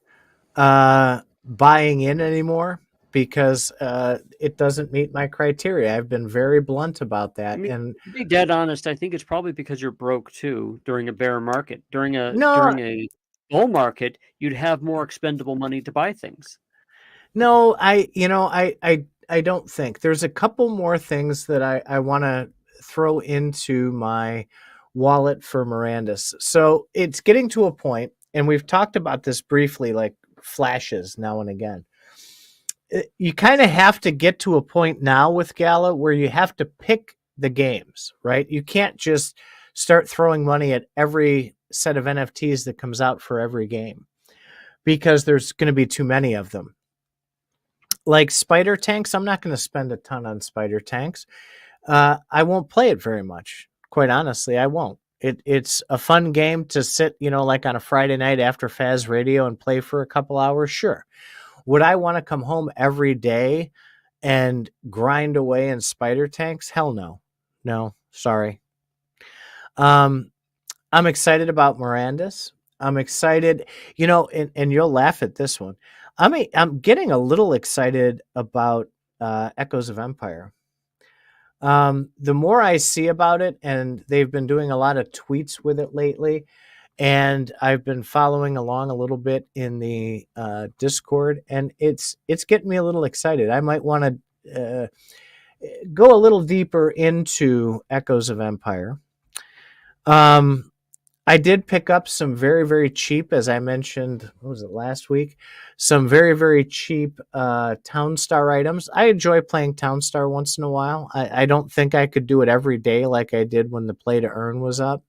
S2: buying in anymore because it doesn't meet my criteria. I've been very blunt about that.
S1: I mean,
S2: And
S1: to be dead honest, I think it's probably because you're broke too during a bear market. During
S2: no,
S1: a bull market, you'd have more expendable money to buy things.
S2: no, I don't think there's a couple more things that I want to throw into my wallet for Miranda's. So it's getting to a point, and we've talked about this briefly, like flashes now and again. You kind of have to get to a point now with Gala where you have to pick the games, right? You can't just start throwing money at every set of NFTs that comes out for every game because there's going to be too many of them. Like spider tanks, I'm not going to spend a ton on spider tanks. I won't play it very much. Quite honestly, I won't. It's a fun game to sit, like on a Friday night after Faz Radio and play for a couple hours. Sure. Would I want to come home every day and grind away in spider tanks? Hell no. No, sorry. I'm excited about Miranda's. I'm excited, and you'll laugh at this one. I'm getting a little excited about Echoes of Empire. The more I see about it, and they've been doing a lot of tweets with it lately, and I've been following along a little bit in the Discord, and it's getting me a little excited. I might want to go a little deeper into Echoes of Empire. I did pick up some very, very cheap, as I mentioned, what was it, last week? Some very, very cheap Townstar items. I enjoy playing Townstar once in a while. I don't think I could do it every day like I did when the play to earn was up.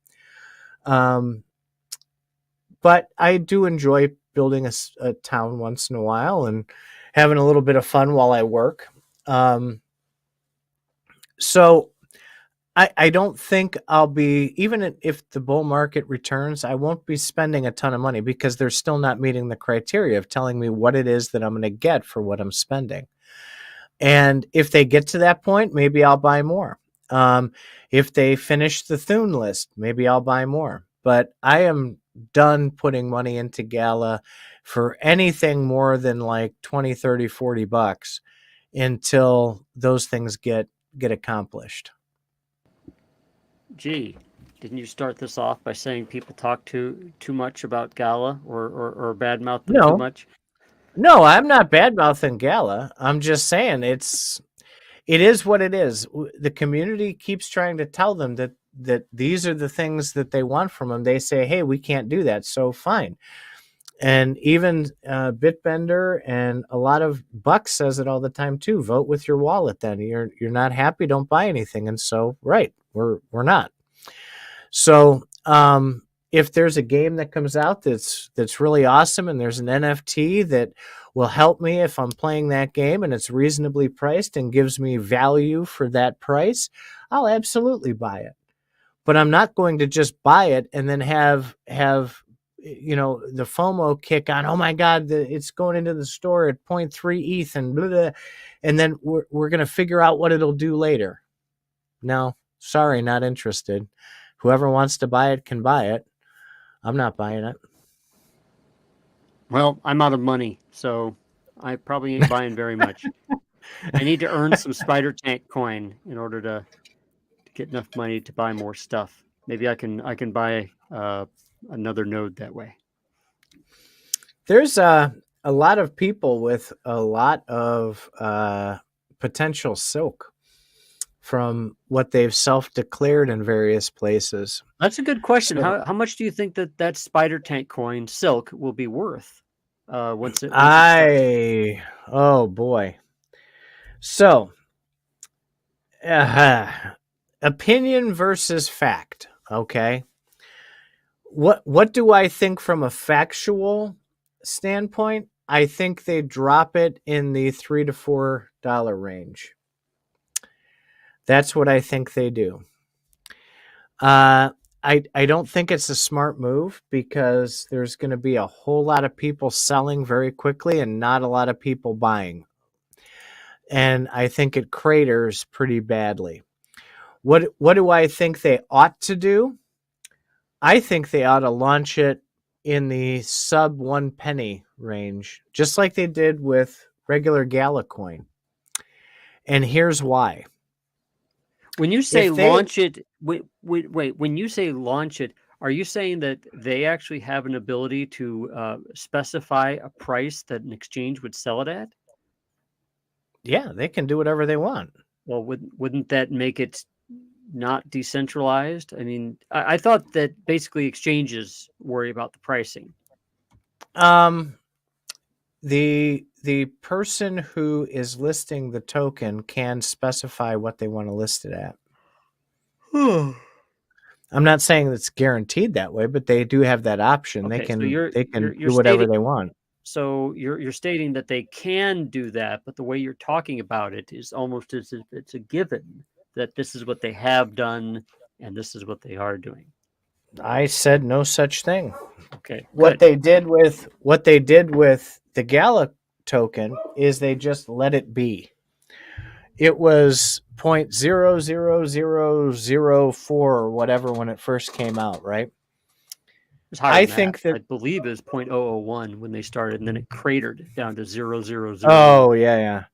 S2: But I do enjoy building a town once in a while and having a little bit of fun while I work. So I don't think I'll be, even if the bull market returns, I won't be spending a ton of money because they're still not meeting the criteria of telling me what it is that I'm going to get for what I'm spending. And if they get to that point, maybe I'll buy more. If they finish the Thune list, maybe I'll buy more. But I am done putting money into Gala for anything more than like 20, 30, 40 bucks until those things get accomplished.
S1: Gee, didn't you start this off by saying people talk too much about Gala or badmouth them too much?
S2: No, I'm not bad-mouthing Gala. I'm just saying it is what it is. The community keeps trying to tell them that these are the things that they want from them. They say, hey, we can't do that, so fine. And even Bitbender and a lot of Buck says it all the time too. Vote with your wallet. Then you're not happy, don't buy anything. And so, right, we're not. So if there's a game that comes out that's really awesome, and there's an NFT that will help me if I'm playing that game, and it's reasonably priced and gives me value for that price, I'll absolutely buy it. But I'm not going to just buy it and then have the FOMO kick on, oh my God, it's going into the store at 0.3 ETH and blah, blah, and then we're going to figure out what it'll do later. No, sorry, not interested. Whoever wants to buy it can buy it. I'm not buying it.
S1: Well, I'm out of money, so I probably ain't buying very much. I need to earn some spider tank coin in order to get enough money to buy more stuff. Maybe I can buy another node that way.
S2: There's a lot of people with a lot of potential silk from what they've self-declared in various places.
S1: That's a good question.
S2: So
S1: How much do you think that spider tank coin silk will be worth once it starts?
S2: oh boy. So opinion versus fact. Okay. What do I think from a factual standpoint? I think they drop it in the $3 to $4 range. That's what I think they do. I don't think it's a smart move because there's going to be a whole lot of people selling very quickly and not a lot of people buying. And I think it craters pretty badly. What do I think they ought to do? I think they ought to launch it in the sub 1 penny range, just like they did with regular Gala coin. And here's why.
S1: When you say launch it, wait. When you say launch it, are you saying that they actually have an ability to specify a price that an exchange would sell it at?
S2: Yeah, they can do whatever they want.
S1: Well, wouldn't that make it not decentralized? I mean, I thought that basically exchanges worry about the pricing.
S2: The person who is listing the token can specify what they want to list it at. I'm not saying it's guaranteed that way, but they do have that option.
S1: Okay,
S2: they can
S1: you're
S2: do whatever they want.
S1: So you're stating that they can do that, but the way you're talking about it is almost as if it's a given that this is what they have done and this is what they are doing.
S2: I said no such thing.
S1: Okay.
S2: What they did with the Gala token is they just let it be. It was 0.00004 or whatever when it first came out, right?
S1: I think that I believe it was 0.001 when they started, and then it cratered down to 0.000.
S2: Oh, yeah.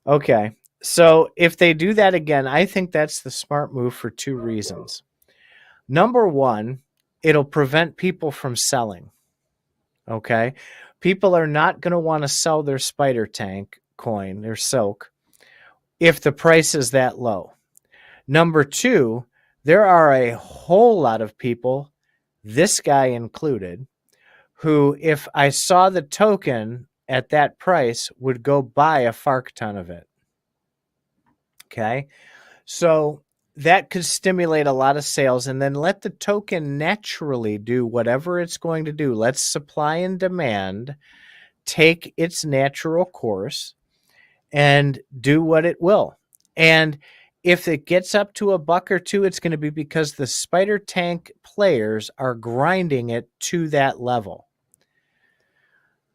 S2: Okay. So if they do that again, I think that's the smart move for two reasons. Number one, it'll prevent people from selling. Okay. People are not going to want to sell their spider tank coin, their silk, if the price is that low. Number two, there are a whole lot of people, this guy included, who, if I saw the token at that price, would go buy a fark ton of it. Okay. So that could stimulate a lot of sales, and then let the token naturally do whatever it's going to do. Let supply and demand take its natural course and do what it will. And if it gets up to $1 or $2, it's going to be because the spider tank players are grinding it to that level.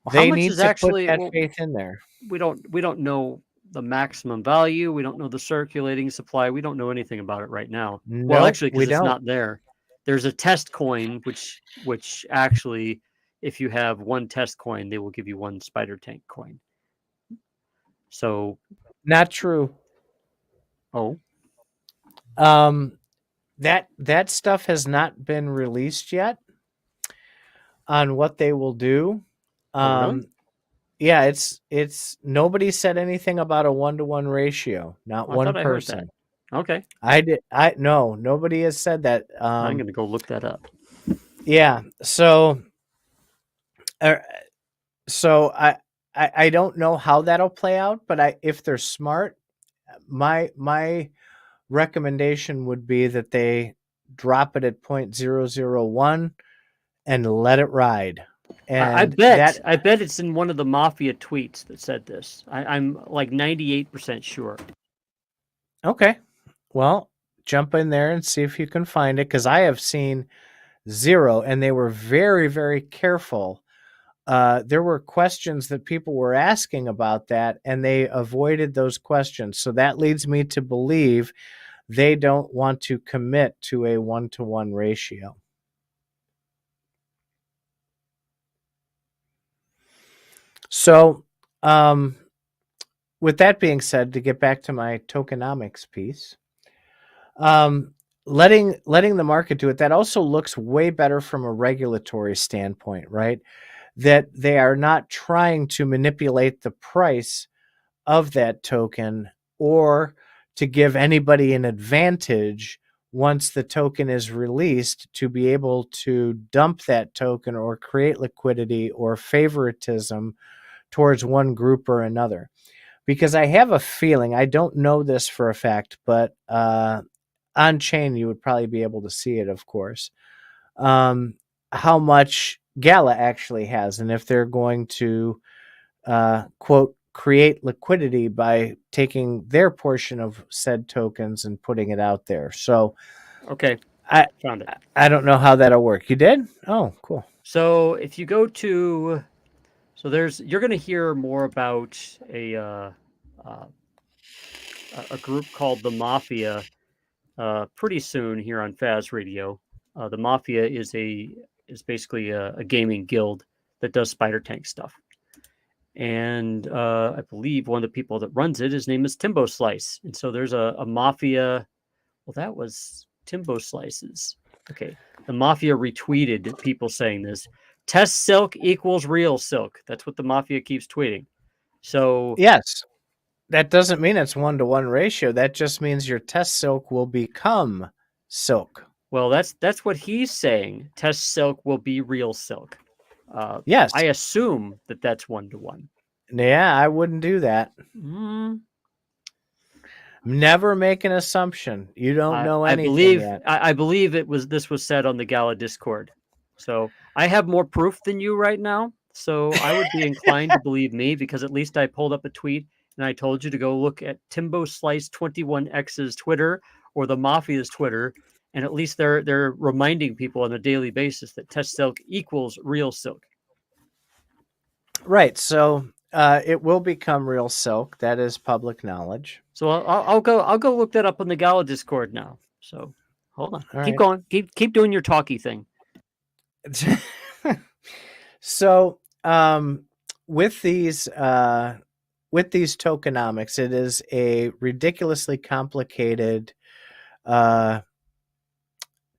S1: Well,
S2: they need to put that faith in there.
S1: We don't know the maximum value. We don't know the circulating supply. We don't know anything about it right now.
S2: Nope,
S1: well, actually, because it's not there. There's a test coin, which actually, if you have one test coin, they will give you one spider tank coin. So,
S2: not true.
S1: Oh,
S2: that stuff has not been released yet on what they will do.
S1: Really?
S2: Yeah, it's nobody said anything about a 1-to-1 ratio. Not one person.
S1: Okay.
S2: No, nobody has said that.
S1: I'm going to go look that up.
S2: Yeah. So I don't know how that'll play out, but if they're smart, my recommendation would be that they drop it at 0.001 and let it ride. And
S1: I bet it's in one of the mafia tweets that said this. I'm like 98% sure.
S2: Okay. Well, jump in there and see if you can find it, because I have seen zero, and they were very, very careful. There were questions that people were asking about that, and they avoided those questions. So that leads me to believe they don't want to commit to a 1-to-1 ratio. So, with that being said, to get back to my tokenomics piece, letting the market do it, that also looks way better from a regulatory standpoint, right? That they are not trying to manipulate the price of that token, or to give anybody an advantage once the token is released to be able to dump that token or create liquidity or favoritism towards one group or another. Because I have a feeling, I don't know this for a fact, but on chain you would probably be able to see it, of course, how much Gala actually has, and if they're going to quote create liquidity by taking their portion of said tokens and putting it out there. So
S1: Okay,
S2: I
S1: found it.
S2: I don't know how that'll work. You did? Oh, cool.
S1: So if you go to, so you're going to hear more about a group called the Mafia pretty soon here on Faz Radio. The Mafia is basically a gaming guild that does Spider Tank stuff. And I believe one of the people that runs it, his name is Timbo Slice. And so there's a Mafia. Well, that was Timbo Slice's. Okay. The Mafia retweeted people saying this. Test silk equals real silk. That's what the Mafia keeps tweeting. So
S2: yes, that doesn't mean it's 1-to-1 ratio. That just means your test silk will become silk.
S1: Well, that's what he's saying. Test silk will be real silk.
S2: Yes.
S1: I assume that's 1-to-1.
S2: Yeah, I wouldn't do that.
S1: Mm.
S2: Never make an assumption. You don't know anything yet.
S1: I believe this was said on the Gala Discord. So I have more proof than you right now. So I would be inclined to believe me, because at least I pulled up a tweet and I told you to go look at Timbo Slice 21X's Twitter or the Mafia's Twitter, and at least they're reminding people on a daily basis that test silk equals real silk.
S2: Right. So it will become real silk. That is public knowledge.
S1: So I'll go look that up on the Gala Discord now. So hold on,
S2: All
S1: keep
S2: right.
S1: going, keep doing your talky thing.
S2: So with these tokenomics, it is a ridiculously complicated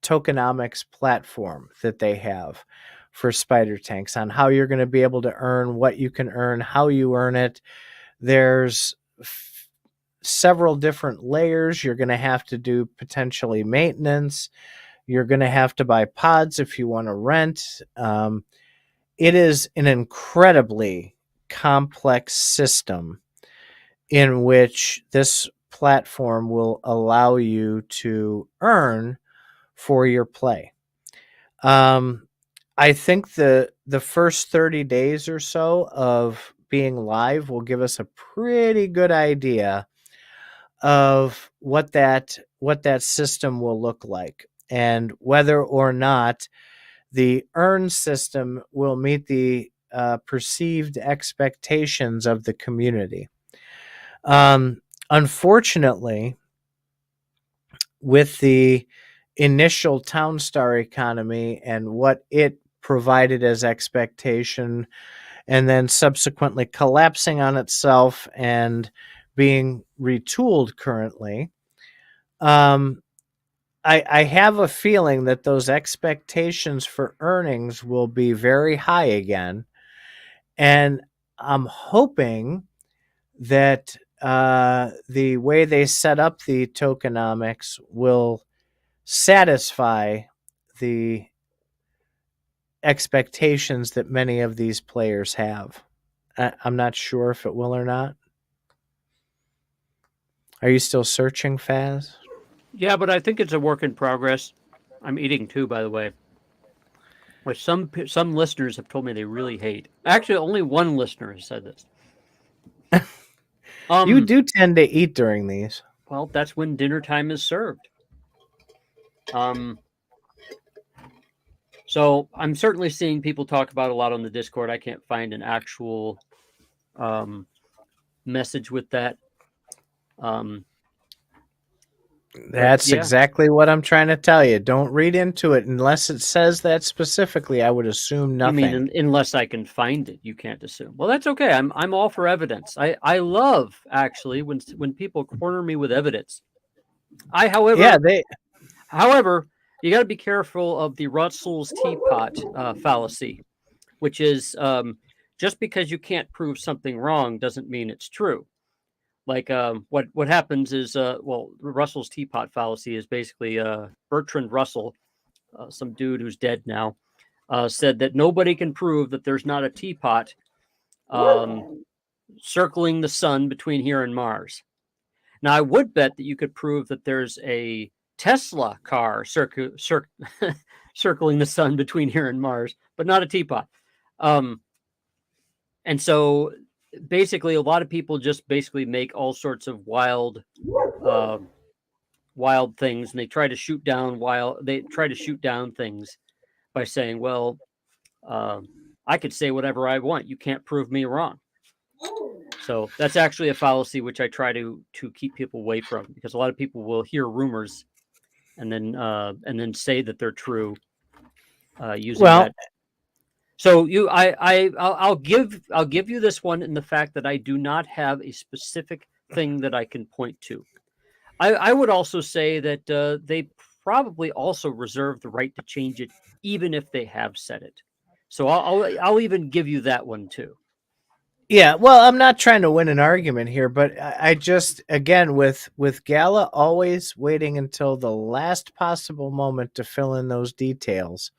S2: tokenomics platform that they have for Spider Tanks on how you're going to be able to earn what you can earn, how you earn it. There's several different layers. You're going to have to do potentially maintenance. You're going to have to buy pods if you want to rent. It is an incredibly complex system in which this platform will allow you to earn for your play. I think the first 30 days or so of being live will give us a pretty good idea of what that system will look like, and whether or not the earn system will meet the perceived expectations of the community. Unfortunately, with the initial Town Star economy and what it provided as expectation, and then subsequently collapsing on itself and being retooled currently, I have a feeling that those expectations for earnings will be very high again. And I'm hoping that the way they set up the tokenomics will satisfy the expectations that many of these players have. I'm not sure if it will or not. Are you still searching, Faz?
S1: Yeah, but I think it's a work in progress. I'm eating too, by the way, which some listeners have told me they really hate. Actually, only one listener has said this.
S2: You do tend to eat during these.
S1: Well, that's when dinner time is served. So I'm certainly seeing people talk about a lot on the Discord. I can't find an actual message with that.
S2: That's exactly what I'm trying to tell you. Don't read into it unless it says that specifically. I would assume nothing.
S1: You mean unless I can find it, you can't assume. Well, that's okay. I'm all for evidence. I love actually when people corner me with evidence. However, you got to be careful of the Russell's teapot fallacy, which is just because you can't prove something wrong doesn't mean it's true. Like what happens is Russell's teapot fallacy is basically Bertrand Russell, some dude who's dead now, said that nobody can prove that there's not a teapot circling the sun between here and Mars. Now, I would bet that you could prove that there's a Tesla car circling the sun between here and Mars, but not a teapot. And so basically, a lot of people just basically make all sorts of wild things, and they try to shoot down things by saying, well, I could say whatever I want. You can't prove me wrong. So that's actually a fallacy which I try to keep people away from, because a lot of people will hear rumors and then say that they're true using that. So I'll give you this one in the fact that I do not have a specific thing that I can point to. I would also say that they probably also reserve the right to change it, even if they have said it. So I'll even give you that one too.
S2: Yeah, well, I'm not trying to win an argument here, but I just, again, with Gala always waiting until the last possible moment to fill in those details,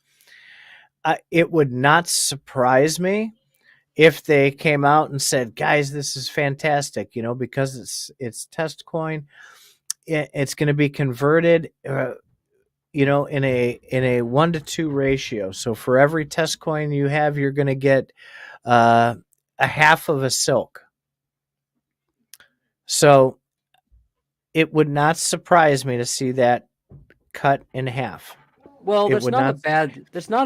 S2: it would not surprise me if they came out and said, guys, this is fantastic, because it's test coin. It's going to be converted, in a 1-to-2 ratio. So for every test coin you have, you're going to get a half of a silk. So it would not surprise me to see that cut in half.
S1: Well, that's not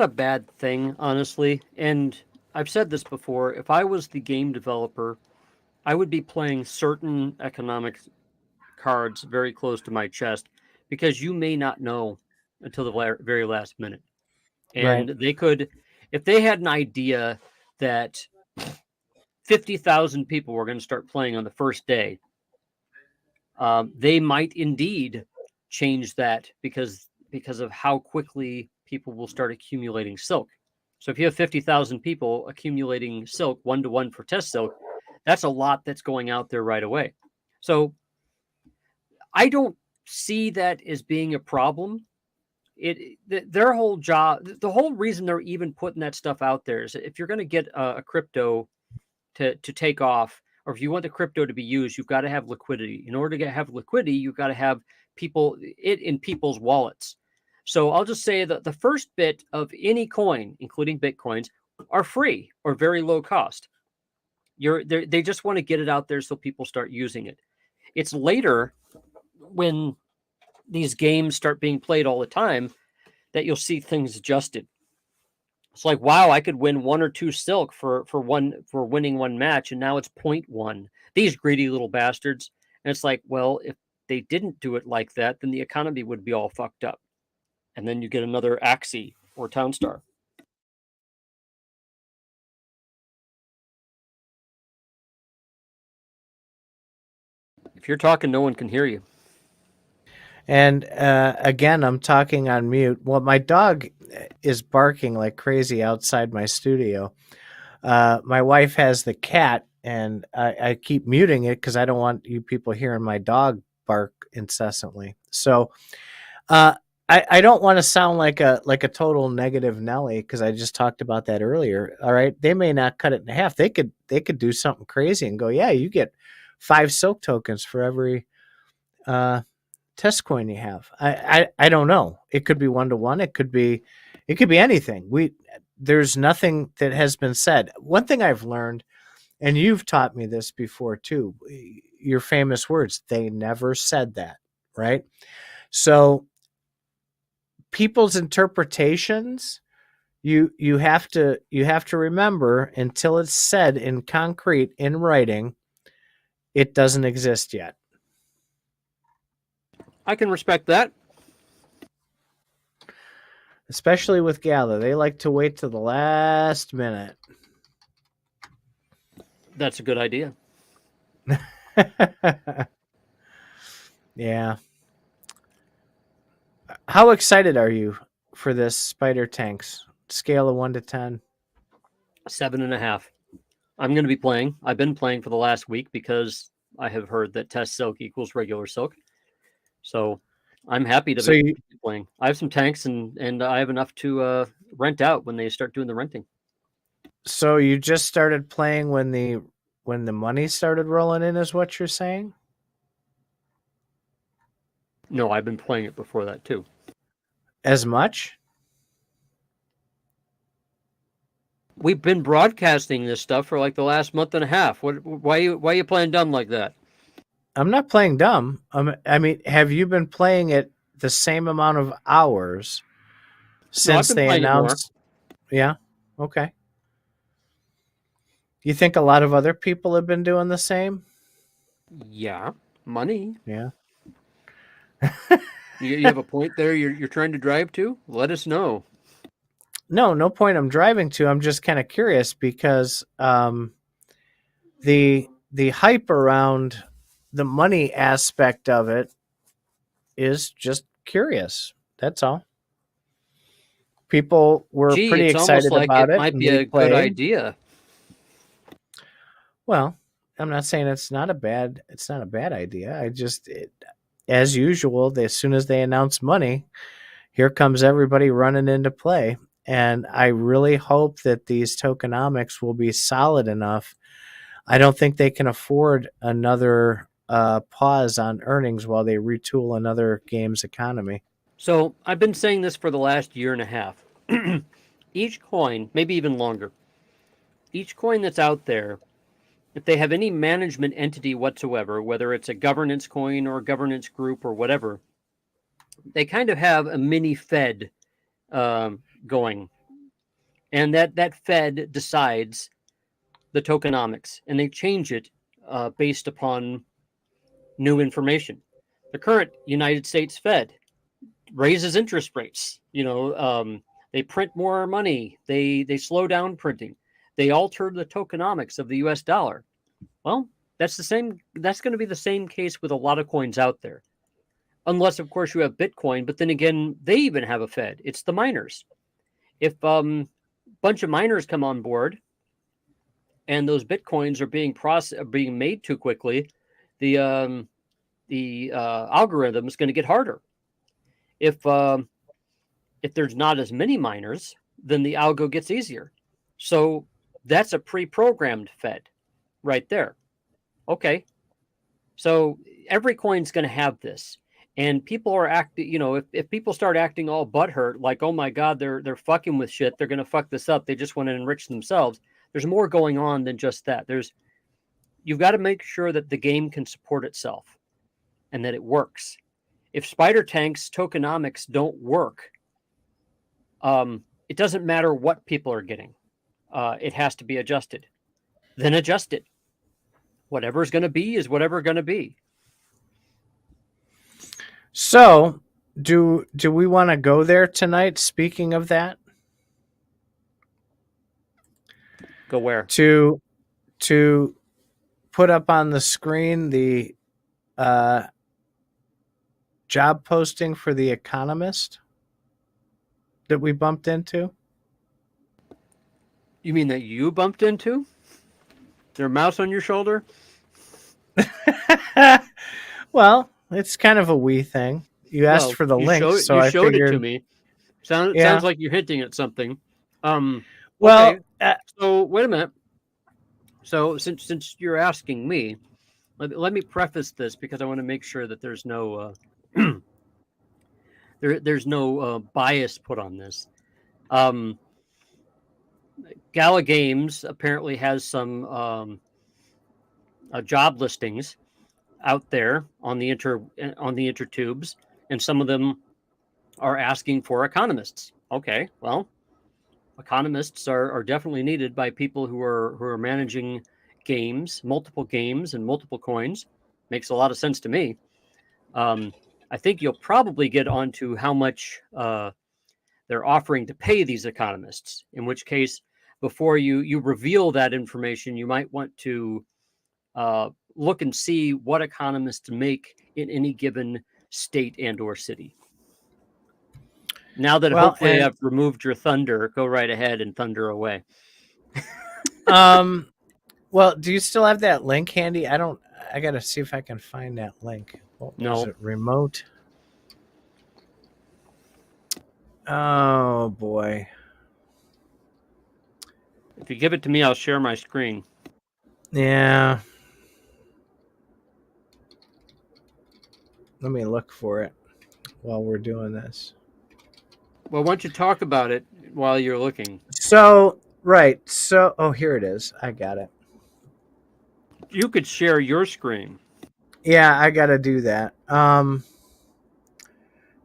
S1: a bad thing, honestly. And I've said this before. If I was the game developer, I would be playing certain economic cards very close to my chest, because you may not know until the very last minute. And
S2: Right.
S1: they could, if they had an idea that 50,000 people were going to start playing on the first day, they might indeed change that because of how quickly people will start accumulating silk. So if you have 50,000 people accumulating silk 1-to-1 for test silk, that's a lot that's going out there right away. So I don't see that as being a problem. Their whole job, the whole reason they're even putting that stuff out there is if you're going to get a crypto to take off, or if you want the crypto to be used, you've got to have liquidity. In order to have liquidity, you've got to have it in people's wallets. So I'll just say that the first bit of any coin, including Bitcoins, are free or very low cost. They just want to get it out there so people start using it. It's later, when these games start being played all the time, that you'll see things adjusted. It's like, wow, I could win 1 or 2 silk for winning one match, and now it's 0.1. These greedy little bastards. And it's like, well, if they didn't do it like that, then the economy would be all fucked up. And then you get another Axie or Townstar. If you're talking, no one can hear you.
S2: And again, I'm talking on mute. Well, my dog is barking like crazy outside my studio. My wife has the cat, and I keep muting it because I don't want you people hearing my dog bark incessantly. So I don't want to sound like a total negative Nelly, because I just talked about that earlier. All right, they may not cut it in half. They could do something crazy and go, yeah, you get 5 silk tokens for every test coin you have. I don't know. It could be 1-to-1. It could be anything. There's nothing that has been said. One thing I've learned, and you've taught me this before too, your famous words, they never said that, right? So people's interpretations, you have to remember, until it's said in concrete, in writing, it doesn't exist yet.
S1: I can respect that.
S2: Especially with Gala. They like to wait to the last minute.
S1: That's a good idea.
S2: Yeah. How excited are you for this Spider Tanks? Scale of 1 to 10.
S1: 7.5. I'm going to be playing. I've been playing for the last week because I have heard that test silk equals regular silk. So I'm happy to
S2: So
S1: be playing. I have some tanks and I have enough to rent out when they start doing the renting.
S2: So you just started playing when the money started rolling in, is what you're saying?
S1: No, I've been playing it before that too.
S2: As much?
S1: We've been broadcasting this stuff for like the last month and a half. Why are you playing dumb like that?
S2: I'm not playing dumb. I mean, have you been playing it the same amount of hours since
S1: I've been
S2: they
S1: playing it more.
S2: announced? Yeah. Okay. You think a lot of other people have been doing the same?
S1: Yeah, money.
S2: Yeah.
S1: You have a point there. You're trying to drive to. Let us know.
S2: No point I'm driving to. I'm just kind of curious because the hype around the money aspect of it is just curious. That's all. People were pretty
S1: It's almost
S2: excited
S1: like
S2: about
S1: it
S2: it,
S1: might
S2: and
S1: be
S2: we
S1: a good
S2: played.
S1: idea.
S2: Well, I'm not saying it's not a bad idea. As usual, as soon as they announce money, here comes everybody running into play. And I really hope that these tokenomics will be solid enough. I don't think they can afford another pause on earnings while they retool another game's economy.
S1: So I've been saying this for the last year and a half. Each coin, maybe even longer, each coin that's out there, if they have any management entity whatsoever, whether it's a governance coin or a governance group or whatever, they kind of have a mini Fed going. And that Fed decides the tokenomics and they change it based upon new information. The current United States Fed raises interest rates. They print more money. They slow down printing. They alter the tokenomics of the U.S. dollar. Well, that's going to be the same case with a lot of coins out there, unless of course you have Bitcoin. But then again, they even have a Fed. It's the miners. If a bunch of miners come on board and those Bitcoins are being made too quickly, the algorithm is going to get harder. If there's not as many miners, then the algo gets easier. So that's a pre-programmed Fed right there. Okay. So every coin's going to have this. And people are acting, if people start acting all butthurt, like, oh my God, they're fucking with shit. They're going to fuck this up. They just want to enrich themselves. There's more going on than just that. You've got to make sure that the game can support itself and that it works. If Spider Tank's tokenomics don't work, it doesn't matter what people are getting. It has to be adjusted. Then adjust it. Whatever's going to be is whatever going to be.
S2: So, do we want to go there tonight? Speaking of that,
S1: go where?
S2: To put up on the screen the job posting for The Economist that we bumped into.
S1: You mean that you bumped into? There a mouse on your shoulder?
S2: Well, it's kind of a wee thing. You asked for the link, so I figured...
S1: it to me. Sounds like you're hinting at something.
S2: Well,
S1: okay. So wait a minute. So since you're asking me, let me preface this because I want to make sure that there's no there's no bias put on this. Gala Games apparently has some job listings out there on the intertubes, and some of them are asking for economists. Okay, well, economists are definitely needed by people who are managing multiple games and multiple coins. Makes a lot of sense to me. I think you'll probably get onto how much they're offering to pay these economists, in which case, before you reveal that information, you might want to look and see what economists make in any given state and or city. Now that hopefully I've removed your thunder, go right ahead and thunder away.
S2: Well, do you still have that link handy? I I gotta see if I can find that link. What was
S1: No.
S2: it? Remote. Oh boy.
S1: If you give it to me, I'll share my screen.
S2: Yeah. Let me look for it while we're doing this.
S1: Well, why don't you talk about it while you're looking?
S2: So, right. So, oh, here it is. I got it.
S1: You could share your screen.
S2: Yeah, I got to do that.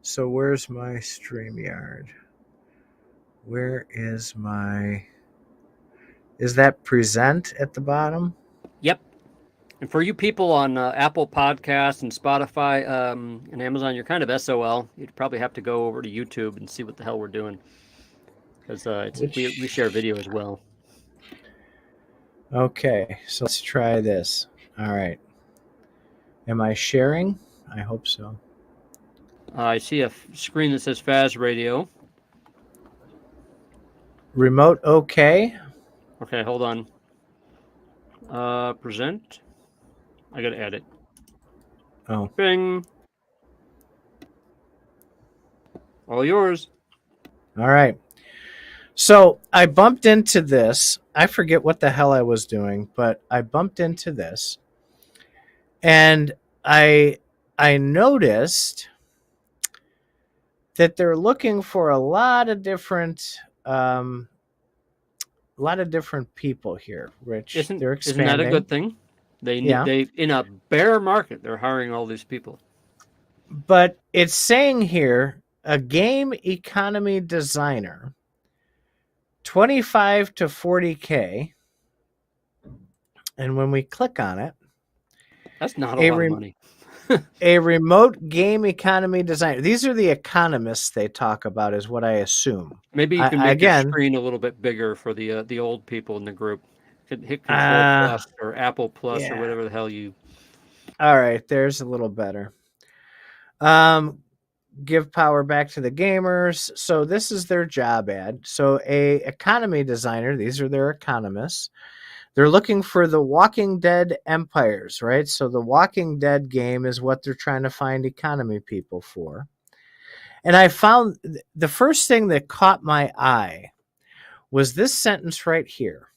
S2: So where's my StreamYard? Where is my... Is that present at the bottom?
S1: Yep. And for you people on Apple Podcasts and Spotify and Amazon, you're kind of SOL. You'd probably have to go over to YouTube and see what the hell we're doing. Because we share video as well.
S2: Okay, so let's try this. All right. Am I sharing? I hope so.
S1: I see a screen that says Faz Radio.
S2: Remote okay?
S1: Okay, hold on. Present. I got to add it.
S2: Oh.
S1: Bing. All yours.
S2: All right. So I bumped into this. I forget what the hell I was doing, but I bumped into this. And I noticed that they're looking for a lot of different people here, Rich. They're expanding.
S1: Isn't that a good thing? They in a bear market, they're hiring all these people.
S2: But it's saying here a game economy designer, 25 to 40K. And when we click on it,
S1: that's not a lot of money.
S2: A remote game economy designer. These are the economists they talk about, is what I assume.
S1: Maybe you can make your screen a little bit bigger for the old people in the group. Hit Control Plus or Apple Plus or whatever the hell you.
S2: All right, there's a little better. Give power back to the gamers. So this is their job ad. So a economy designer. These are their economists. They're looking for the Walking Dead empires, right? So the Walking Dead game is what they're trying to find economy people for. And I found the first thing that caught my eye was this sentence right here.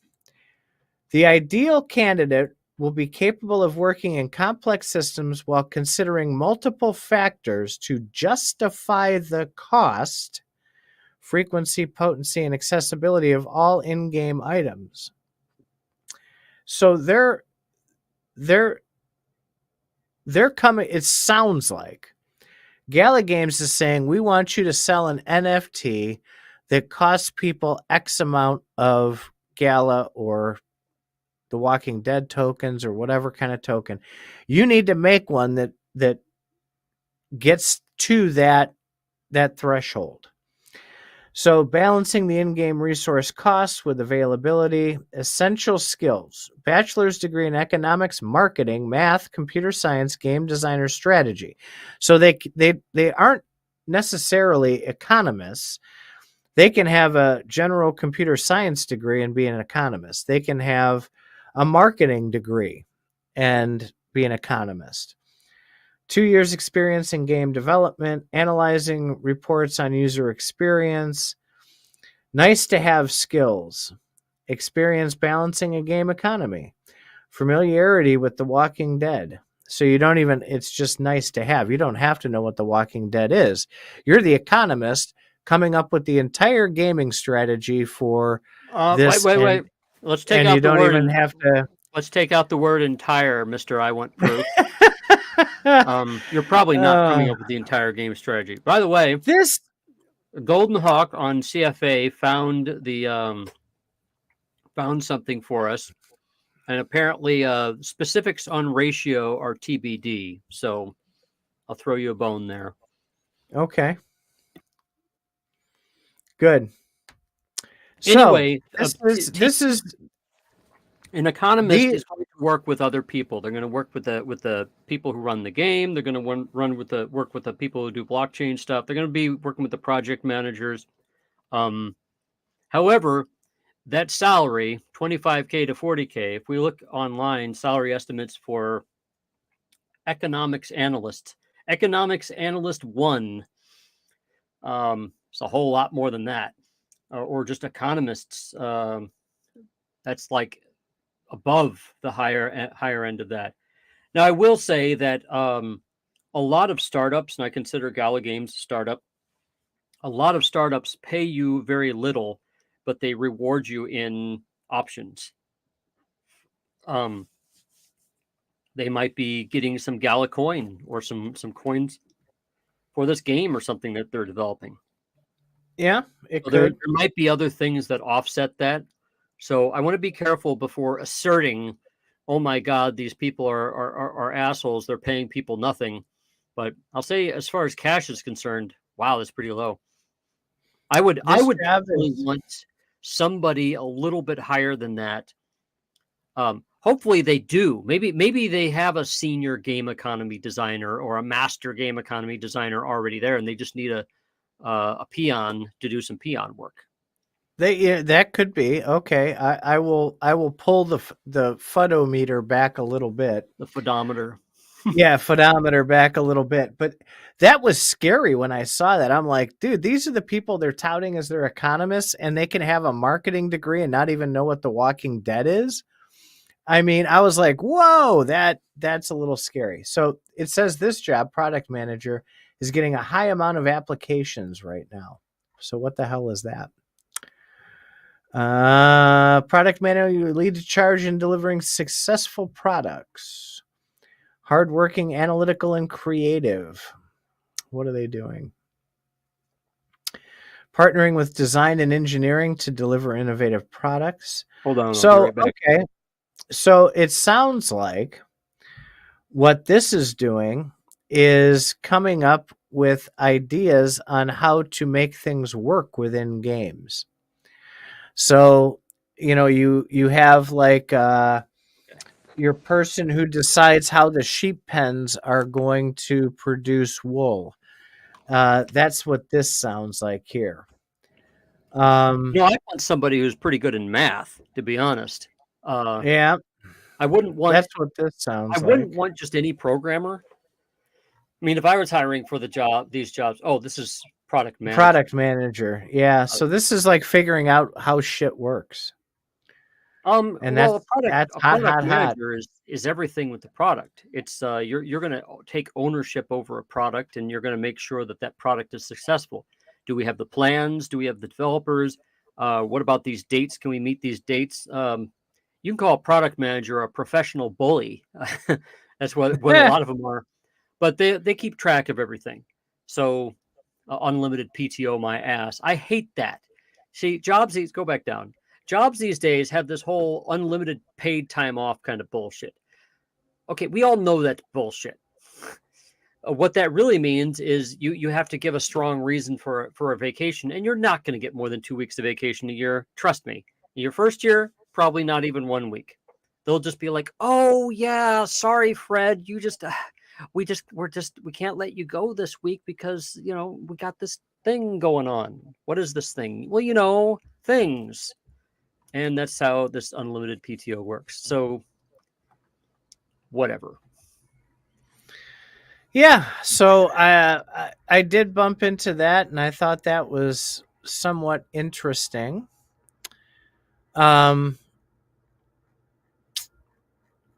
S2: The ideal candidate will be capable of working in complex systems while considering multiple factors to justify the cost, frequency, potency, and accessibility of all in-game items. So they're coming. It sounds like Gala Games is saying, we want you to sell an NFT that costs people X amount of Gala or the Walking Dead tokens or whatever kind of token. You need to make one that gets to that threshold. So balancing the in-game resource costs with availability, essential skills, bachelor's degree in economics, marketing, math, computer science, game designer, strategy. So they aren't necessarily economists. They can have a general computer science degree and be an economist. They can have a marketing degree and be an economist. 2 years experience in game development, analyzing reports on user experience, nice to have skills, experience balancing a game economy, familiarity with The Walking Dead. So it's just nice to have. You don't have to know what The Walking Dead is. You're the economist coming up with the entire gaming strategy for this.
S1: Wait. Let's take out the word. Let's take out the word entire, Mr. I Want Proof. You're probably not coming up with the entire game strategy. By the way, Golden Hawk on CFA found something for us, and apparently specifics on ratio are TBD. So I'll throw you a bone there.
S2: Okay. Good.
S1: Anyway,
S2: this is
S1: an economist is going to work with other people. They're going to work with the people who run the game. They're going to work with the people who do blockchain stuff. They're going to be working with the project managers. However, that salary, $25K to $40K, if we look online, salary estimates for economics analyst. Economics analyst 1. It's a whole lot more than that. Or just economists. That's like above the higher end of that. Now, I will say that a lot of startups, and I consider Gala Games a startup, a lot of startups pay you very little, but they reward you in options. They might be getting some Gala coin or some coins for this game or something that they're developing.
S2: Yeah, it
S1: So
S2: could.
S1: there might be other things that offset that. So I want to be careful before asserting, oh my God, these people are assholes. They're paying people nothing. But I'll say, as far as cash is concerned, wow, that's pretty low. I would definitely want somebody a little bit higher than that. Hopefully they do. Maybe they have a senior game economy designer or a master game economy designer already there, and they just need a peon to do some peon work.
S2: That could be okay. I will pull the photometer back a little bit.
S1: The photometer.
S2: Yeah, photometer back a little bit. But that was scary when I saw that. I'm like, dude, these are the people they're touting as their economists, and they can have a marketing degree and not even know what The Walking Dead is. I mean, I was like, whoa, that's a little scary. So it says this job, product manager, is getting a high amount of applications right now. So what the hell is that? Product manager, you lead the charge in delivering successful products. Hardworking, analytical, and creative. What are they doing? Partnering with design and engineering to deliver innovative products.
S1: Hold on.
S2: So, okay. So it sounds like what this is doing is coming up with ideas on how to make things work within games. So, you have like your person who decides how the sheep pens are going to produce wool. That's what this sounds like here.
S1: I want somebody who's pretty good in math, to be honest.
S2: Yeah.
S1: I wouldn't want.
S2: That's what this sounds like.
S1: I wouldn't want just any programmer. I mean, if I was hiring for these jobs, this is product manager.
S2: Product manager, yeah. So this is like figuring out how shit works.
S1: And a product manager is everything with the product. It's you're going to take ownership over a product, and you're going to make sure that product is successful. Do we have the plans? Do we have the developers? What about these dates? Can we meet these dates? You can call a product manager a professional bully. That's what a lot of them are. But they keep track of everything. So unlimited PTO my ass. I hate that. See, jobs go back down. Jobs these days have this whole unlimited paid time off kind of bullshit. Okay, we all know that's bullshit. What that really means is you have to give a strong reason for a vacation, and you're not going to get more than 2 weeks of vacation a year. Trust me. Your first year, probably not even 1 week. They'll just be like, "Oh yeah, sorry, Fred, we can't let you go this week because we got this thing going on." What is this thing? Well, things. And that's how this unlimited PTO works. So, whatever.
S2: Yeah. So I did bump into that, and I thought that was somewhat interesting.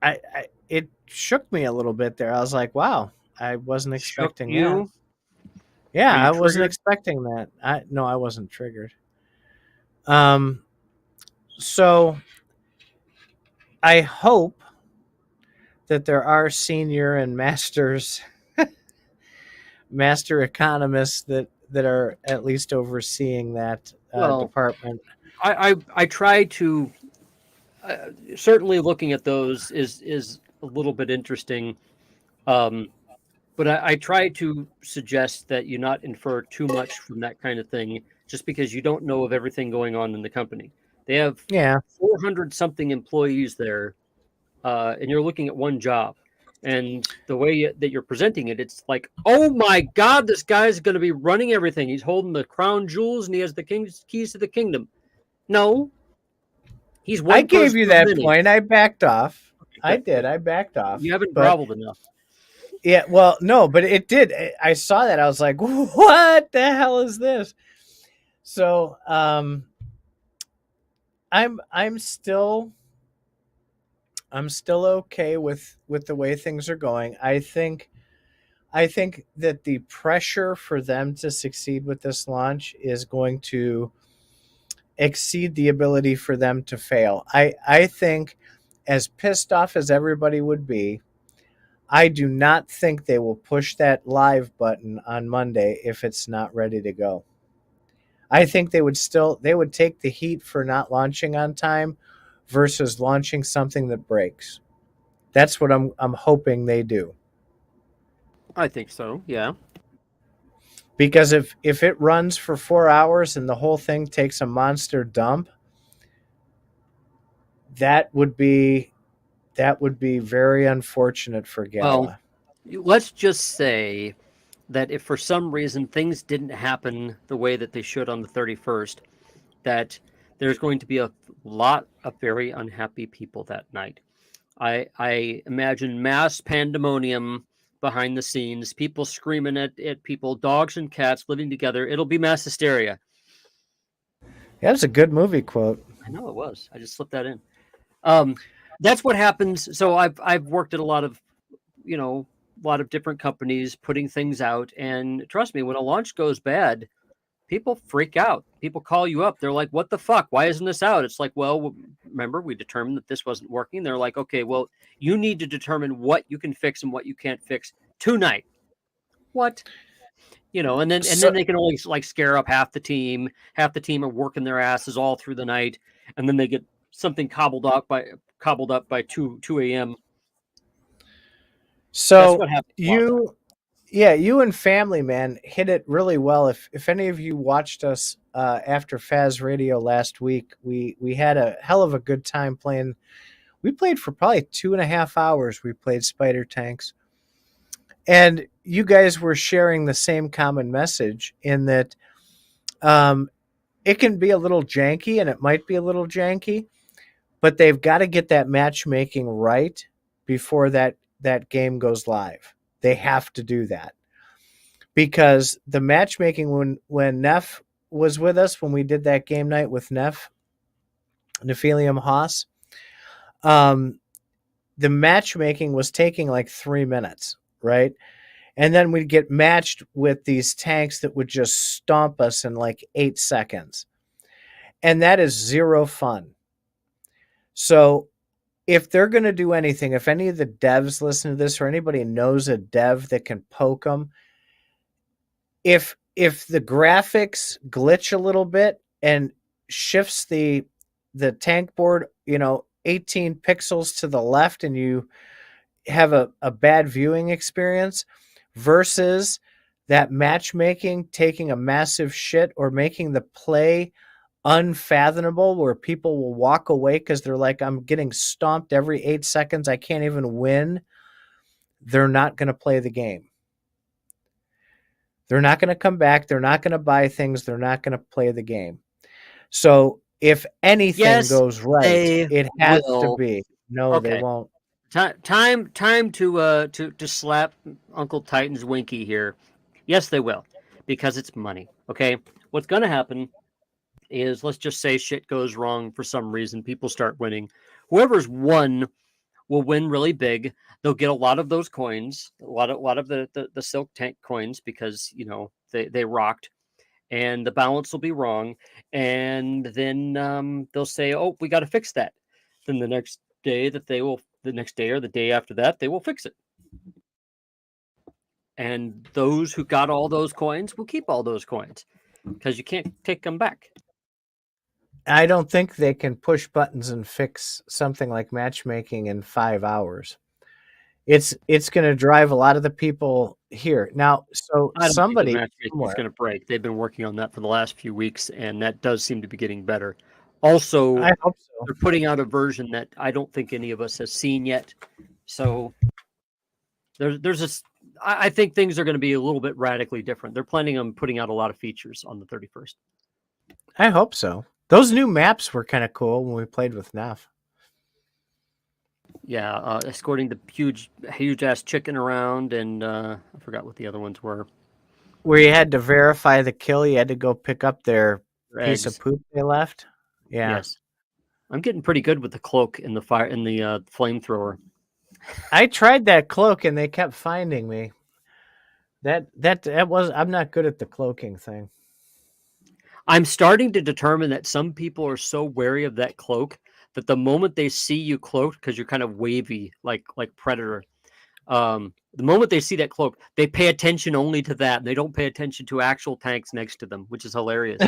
S2: It shook me a little bit there. I was like, wow, I wasn't expecting that. Yeah, I wasn't expecting that. No, I wasn't triggered. So I hope that there are senior and master economists that are at least overseeing that department.
S1: I try to certainly looking at those is a little bit interesting, but I try to suggest that you not infer too much from that kind of thing just because you don't know of everything going on in the company. They have 400 something employees there, and you're looking at one job. And the way that you're presenting it, it's like, oh my God, this guy's going to be running everything. He's holding the crown jewels and he has the keys to the kingdom. No. He's one.
S2: I gave you that point. I backed off. I did. I backed off.
S1: You haven't groveled enough.
S2: Yeah, well, no, but it did. I saw that. I was like, what the hell is this? So, I'm still okay with the way things are going. I think that the pressure for them to succeed with this launch is going to exceed the ability for them to fail. I think, as pissed off as everybody would be, I do not think they will push that live button on Monday if it's not ready to go. I think they would take the heat for not launching on time versus launching something that breaks. That's what I'm hoping they do.
S1: I think so. Yeah.
S2: Because if it runs for 4 hours and the whole thing takes a monster dump, that would be very unfortunate for
S1: Well,
S2: Gala.
S1: let's just say that if for some reason things didn't happen the way that they should on the 31st, that there's going to be a lot of very unhappy people that night. I imagine mass pandemonium behind the scenes, people screaming at people, dogs and cats living together. It'll be mass hysteria.
S2: Yeah, that's a good movie quote.
S1: I know it was. I just slipped that in. Um, that's what happens. So I've worked at a lot of, a lot of different companies putting things out, and trust me, when a launch goes bad, people freak out. People call you up. They're like, "What the fuck? Why isn't this out?" It's like, "Well, remember we determined that this wasn't working." They're like, "Okay, well, you need to determine what you can fix and what you can't fix tonight." What? And then
S2: So
S1: they can only like scare up half the team. Half the team are working their asses all through the night, and then they get something cobbled up by 2 a.m. That's
S2: so
S1: what happens a lot of times.
S2: you Yeah, you and Family Man hit it really well. If any of you watched us after Faz Radio last week, we had a hell of a good time playing. We played for probably 2.5 hours. We played Spider Tanks, and you guys were sharing the same common message in that it can be a little janky, and it might be a little janky, but they've got to get that matchmaking right before that game goes live. They have to do that, because the matchmaking, when Neff was with us, when we did that game night with Nephilium Haas, the matchmaking was taking like 3 minutes, right? And then we'd get matched with these tanks that would just stomp us in like 8 seconds. And that is zero fun. So if they're going to do anything, if any of the devs listen to this or anybody knows a dev that can poke them, if the graphics glitch a little bit and shifts the tank board 18 pixels to the left, and you have a bad viewing experience, versus that matchmaking taking a massive shit or making the play unfathomable, where people will walk away because they're like, I'm getting stomped every 8 seconds, I can't even win, they're not going to play the game. They're not going to come back. They're not going to buy things. They're not going to play the game. So if anything goes right, it has to be. No, they
S1: Okay.
S2: won't.
S1: Time to slap Uncle Titan's winky here. Yes, they will, because it's money. Okay, what's gonna happen is, let's just say shit goes wrong for some reason. People start winning. Whoever's won will win really big. They'll get a lot of those coins, a lot of the silk tank coins, because they rocked, and the balance will be wrong, and then they'll say, "Oh, we got to fix that." Then the next day or the day after that, they will fix it. And those who got all those coins will keep all those coins, because you can't take them back.
S2: I don't think they can push buttons and fix something like matchmaking in 5 hours. It's going to drive a lot of the people here. Now, so
S1: I don't think the
S2: somebody
S1: matchmaking is going to break. They've been working on that for the last few weeks, and that does seem to be getting better. Also,
S2: I hope so.
S1: they're putting out a version that I don't think any of us has seen yet. So I think things are going to be a little bit radically different. They're planning on putting out a lot of features on the 31st.
S2: I hope so. Those new maps were kind of cool when we played with Neff.
S1: Yeah, escorting the huge ass chicken around, and I forgot what the other ones were.
S2: Where you had to verify the kill, you had to go pick up their piece of
S1: Eggs.
S2: poop they left. Yeah.
S1: Yes, I'm getting pretty good with the cloak and the fire and the flamethrower.
S2: I tried that cloak and they kept finding me. That was I'm not good at the cloaking thing.
S1: I'm starting to determine that some people are so wary of that cloak that the moment they see you cloaked, because you're kind of wavy like Predator, the moment they see that cloak, they pay attention only to that. And they don't pay attention to actual tanks next to them, which is hilarious.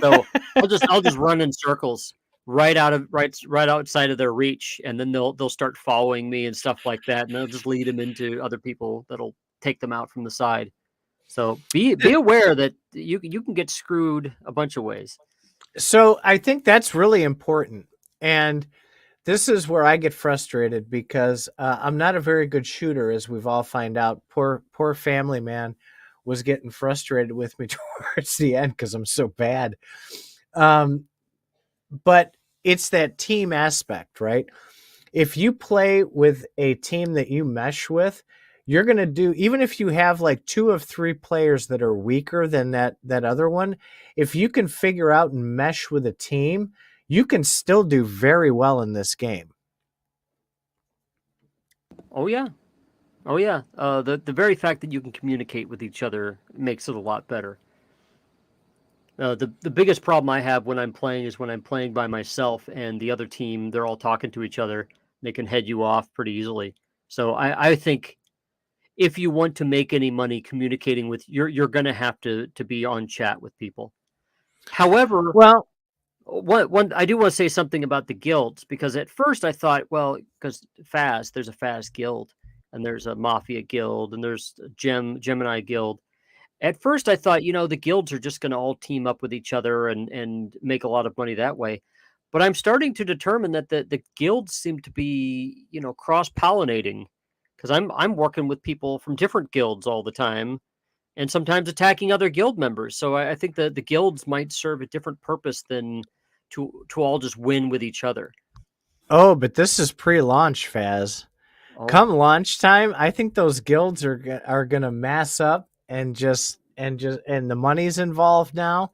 S1: So I'll just run in circles right outside of their reach, and then they'll start following me and stuff like that, and they'll just lead them into other people that'll take them out from the side. So be aware that you can get screwed a bunch of ways.
S2: So I think that's really important. And this is where I get frustrated because I'm not a very good shooter, as we've all find out. Poor family man was getting frustrated with me towards the end because I'm so bad. Um, but it's that team aspect, right? If you play with a team that you mesh with, you're going to do, even if you have like 2 of 3 players that are weaker than that other one, if you can figure out and mesh with a team, you can still do very well in this game.
S1: Oh yeah, oh yeah. The very fact that you can communicate with each other makes it a lot better. The biggest problem I have when I'm playing is when I'm playing by myself and the other team, they're all talking to each other. They can head you off pretty easily. So I think if you want to make any money communicating with, you're going to have to be on chat with people. However,
S2: Well,
S1: one I do want to say something about the guilds, because at first I thought, well, because there's a Faz guild, and there's a Mafia guild, and there's a Gemini guild. At first I thought, the guilds are just going to all team up with each other and make a lot of money that way. But I'm starting to determine that the guilds seem to be, cross pollinating, because I'm working with people from different guilds all the time, and sometimes attacking other guild members. So I think that the guilds might serve a different purpose than to all just win with each other.
S2: oh, but this is pre-launch, Faz.
S1: Oh,
S2: Come launch time, I think those guilds are going to mass up and the money's involved now.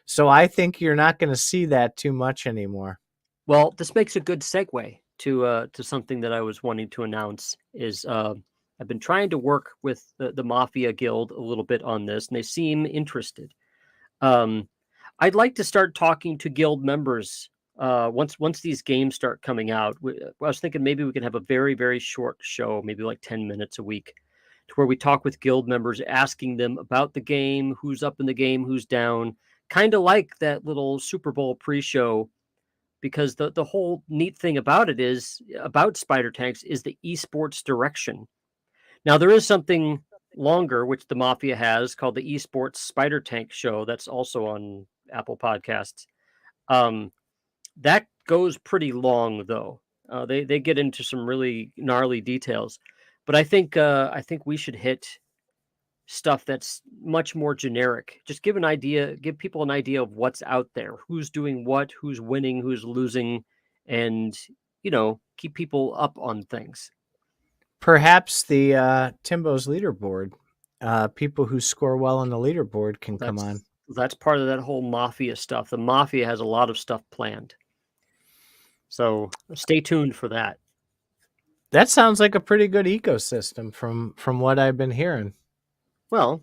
S2: So I think you're not going to see that too much anymore.
S1: well, this makes a good segue to something that I was wanting to announce. Is I've been trying to work with the Mafia Guild a little bit on this, and they seem interested. Um, I'd like to start talking to guild members once these games start coming out. I was thinking maybe we could have a very, very short show, maybe like 10 minutes a week, to where we talk with guild members, asking them about the game, who's up in the game, who's down, kind of like that little Super Bowl pre-show. Because the whole neat thing about it is, about Spider Tanks, is the esports direction. Now there is something longer which the Mafia has, called the Esports Spider Tank Show. That's also on Apple Podcasts. Um, that goes pretty long though. They get into some really gnarly details, but I think we should hit stuff that's much more generic. Just give people an idea of what's out there, who's doing what, who's winning, who's losing, and keep people up on things.
S2: Perhaps the Timbo's leaderboard, people who score well on the leaderboard can come on.
S1: That's part of that whole Mafia stuff. The Mafia has a lot of stuff planned. So stay tuned for that.
S2: That sounds like a pretty good ecosystem from what I've been hearing.
S1: Well,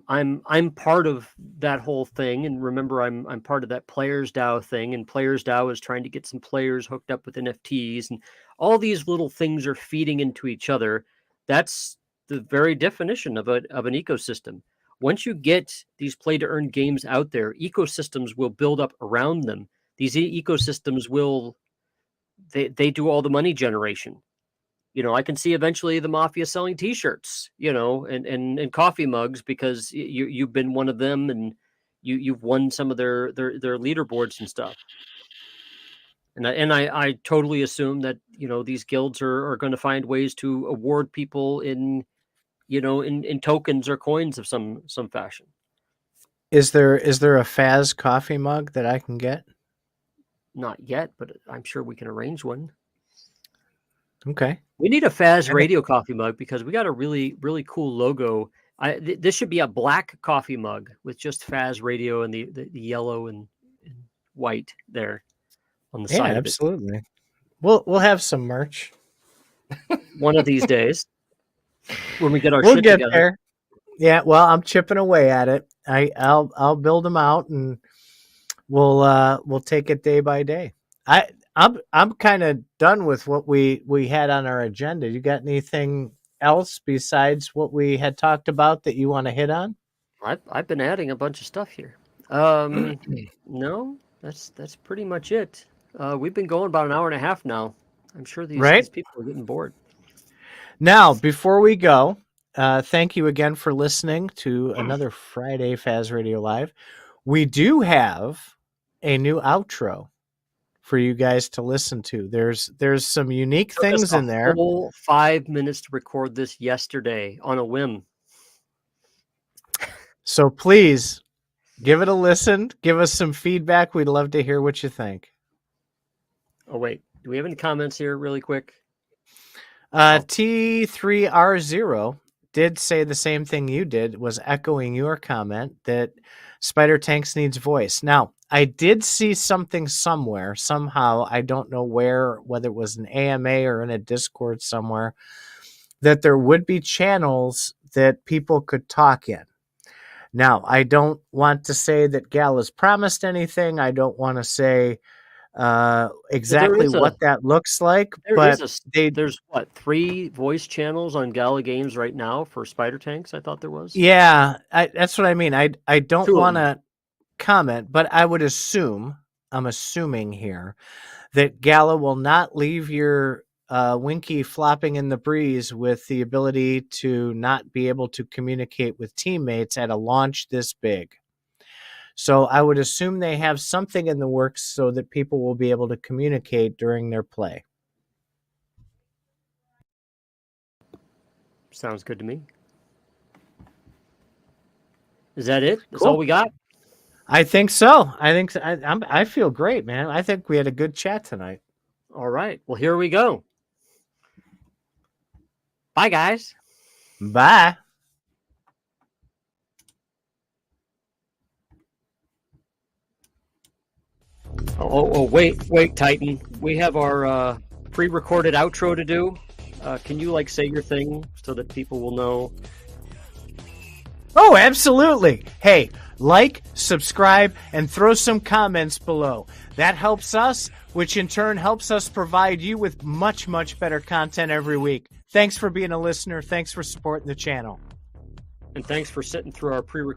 S1: I'm part of that whole thing, and remember, I'm part of that Players DAO thing, and Players DAO is trying to get some players hooked up with NFTs, and all these little things are feeding into each other. That's the very definition of an ecosystem. Once you get these play to earn games out there, ecosystems will build up around them. These ecosystems will they do all the money generation. I can see eventually the Mafia selling T-shirts, and coffee mugs, because you've been one of them, and you've won some of their leaderboards and stuff. And I totally assume that these guilds are going to find ways to award people in tokens or coins of some fashion.
S2: Is there a Faz coffee mug that I can get?
S1: Not yet, but I'm sure we can arrange one.
S2: Okay.
S1: We need a Faz Radio coffee mug because we got a really, really cool logo. This should be a black coffee mug with just Faz Radio and the yellow and white there on the side of it.
S2: Absolutely. We'll have some merch
S1: one of these days when we get our
S2: we'll
S1: shit
S2: get
S1: together.
S2: there. Yeah, well, I'm chipping away at it. I'll build them out, and we'll take it day by day. I'm kind of done with what we had on our agenda. You got anything else besides what we had talked about that you want to hit on?
S1: I've been adding a bunch of stuff here. No, that's pretty much it. We've been going about an hour and a half now. I'm sure these people are getting bored.
S2: Now, before we go, thank you again for listening to another Friday Faz Radio Live. We do have a new outro for you guys to listen to. There's some unique things in there.
S1: Whole 5 minutes to record this yesterday on a whim.
S2: So please give it a listen. Give us some feedback. We'd love to hear what you think.
S1: Oh, wait. Do we have any comments here really quick?
S2: T3R0 did say the same thing you did, was echoing your comment that Spider Tanks needs voice. Now, I did see something somewhere, somehow, I don't know where, whether it was an AMA or in a Discord somewhere, that there would be channels that people could talk in. Now, I don't want to say that Gal has promised anything. I don't want to say exactly what that looks like, but
S1: there's what, 3 voice channels on Gala Games right now for Spider Tanks? I thought there was.
S2: Yeah, that's what I mean. I don't want to comment, but I would assume, I'm assuming here, that Gala will not leave your Winky flopping in the breeze with the ability to not be able to communicate with teammates at a launch this big. So I would assume they have something in the works so that people will be able to communicate during their play.
S1: Sounds good to me. Is that it? That's
S2: Cool.
S1: all we got?
S2: I think so. I feel great, man. I think we had a good chat tonight.
S1: All right. Well, here we go. Bye, guys.
S2: Bye.
S1: Oh, wait, Titan. We have our pre-recorded outro to do. Can you say your thing so that people will know?
S2: Oh, absolutely. Hey, subscribe, and throw some comments below. That helps us, which in turn helps us provide you with much, much better content every week. Thanks for being a listener. Thanks for supporting the channel.
S1: And thanks for sitting through our pre-recorded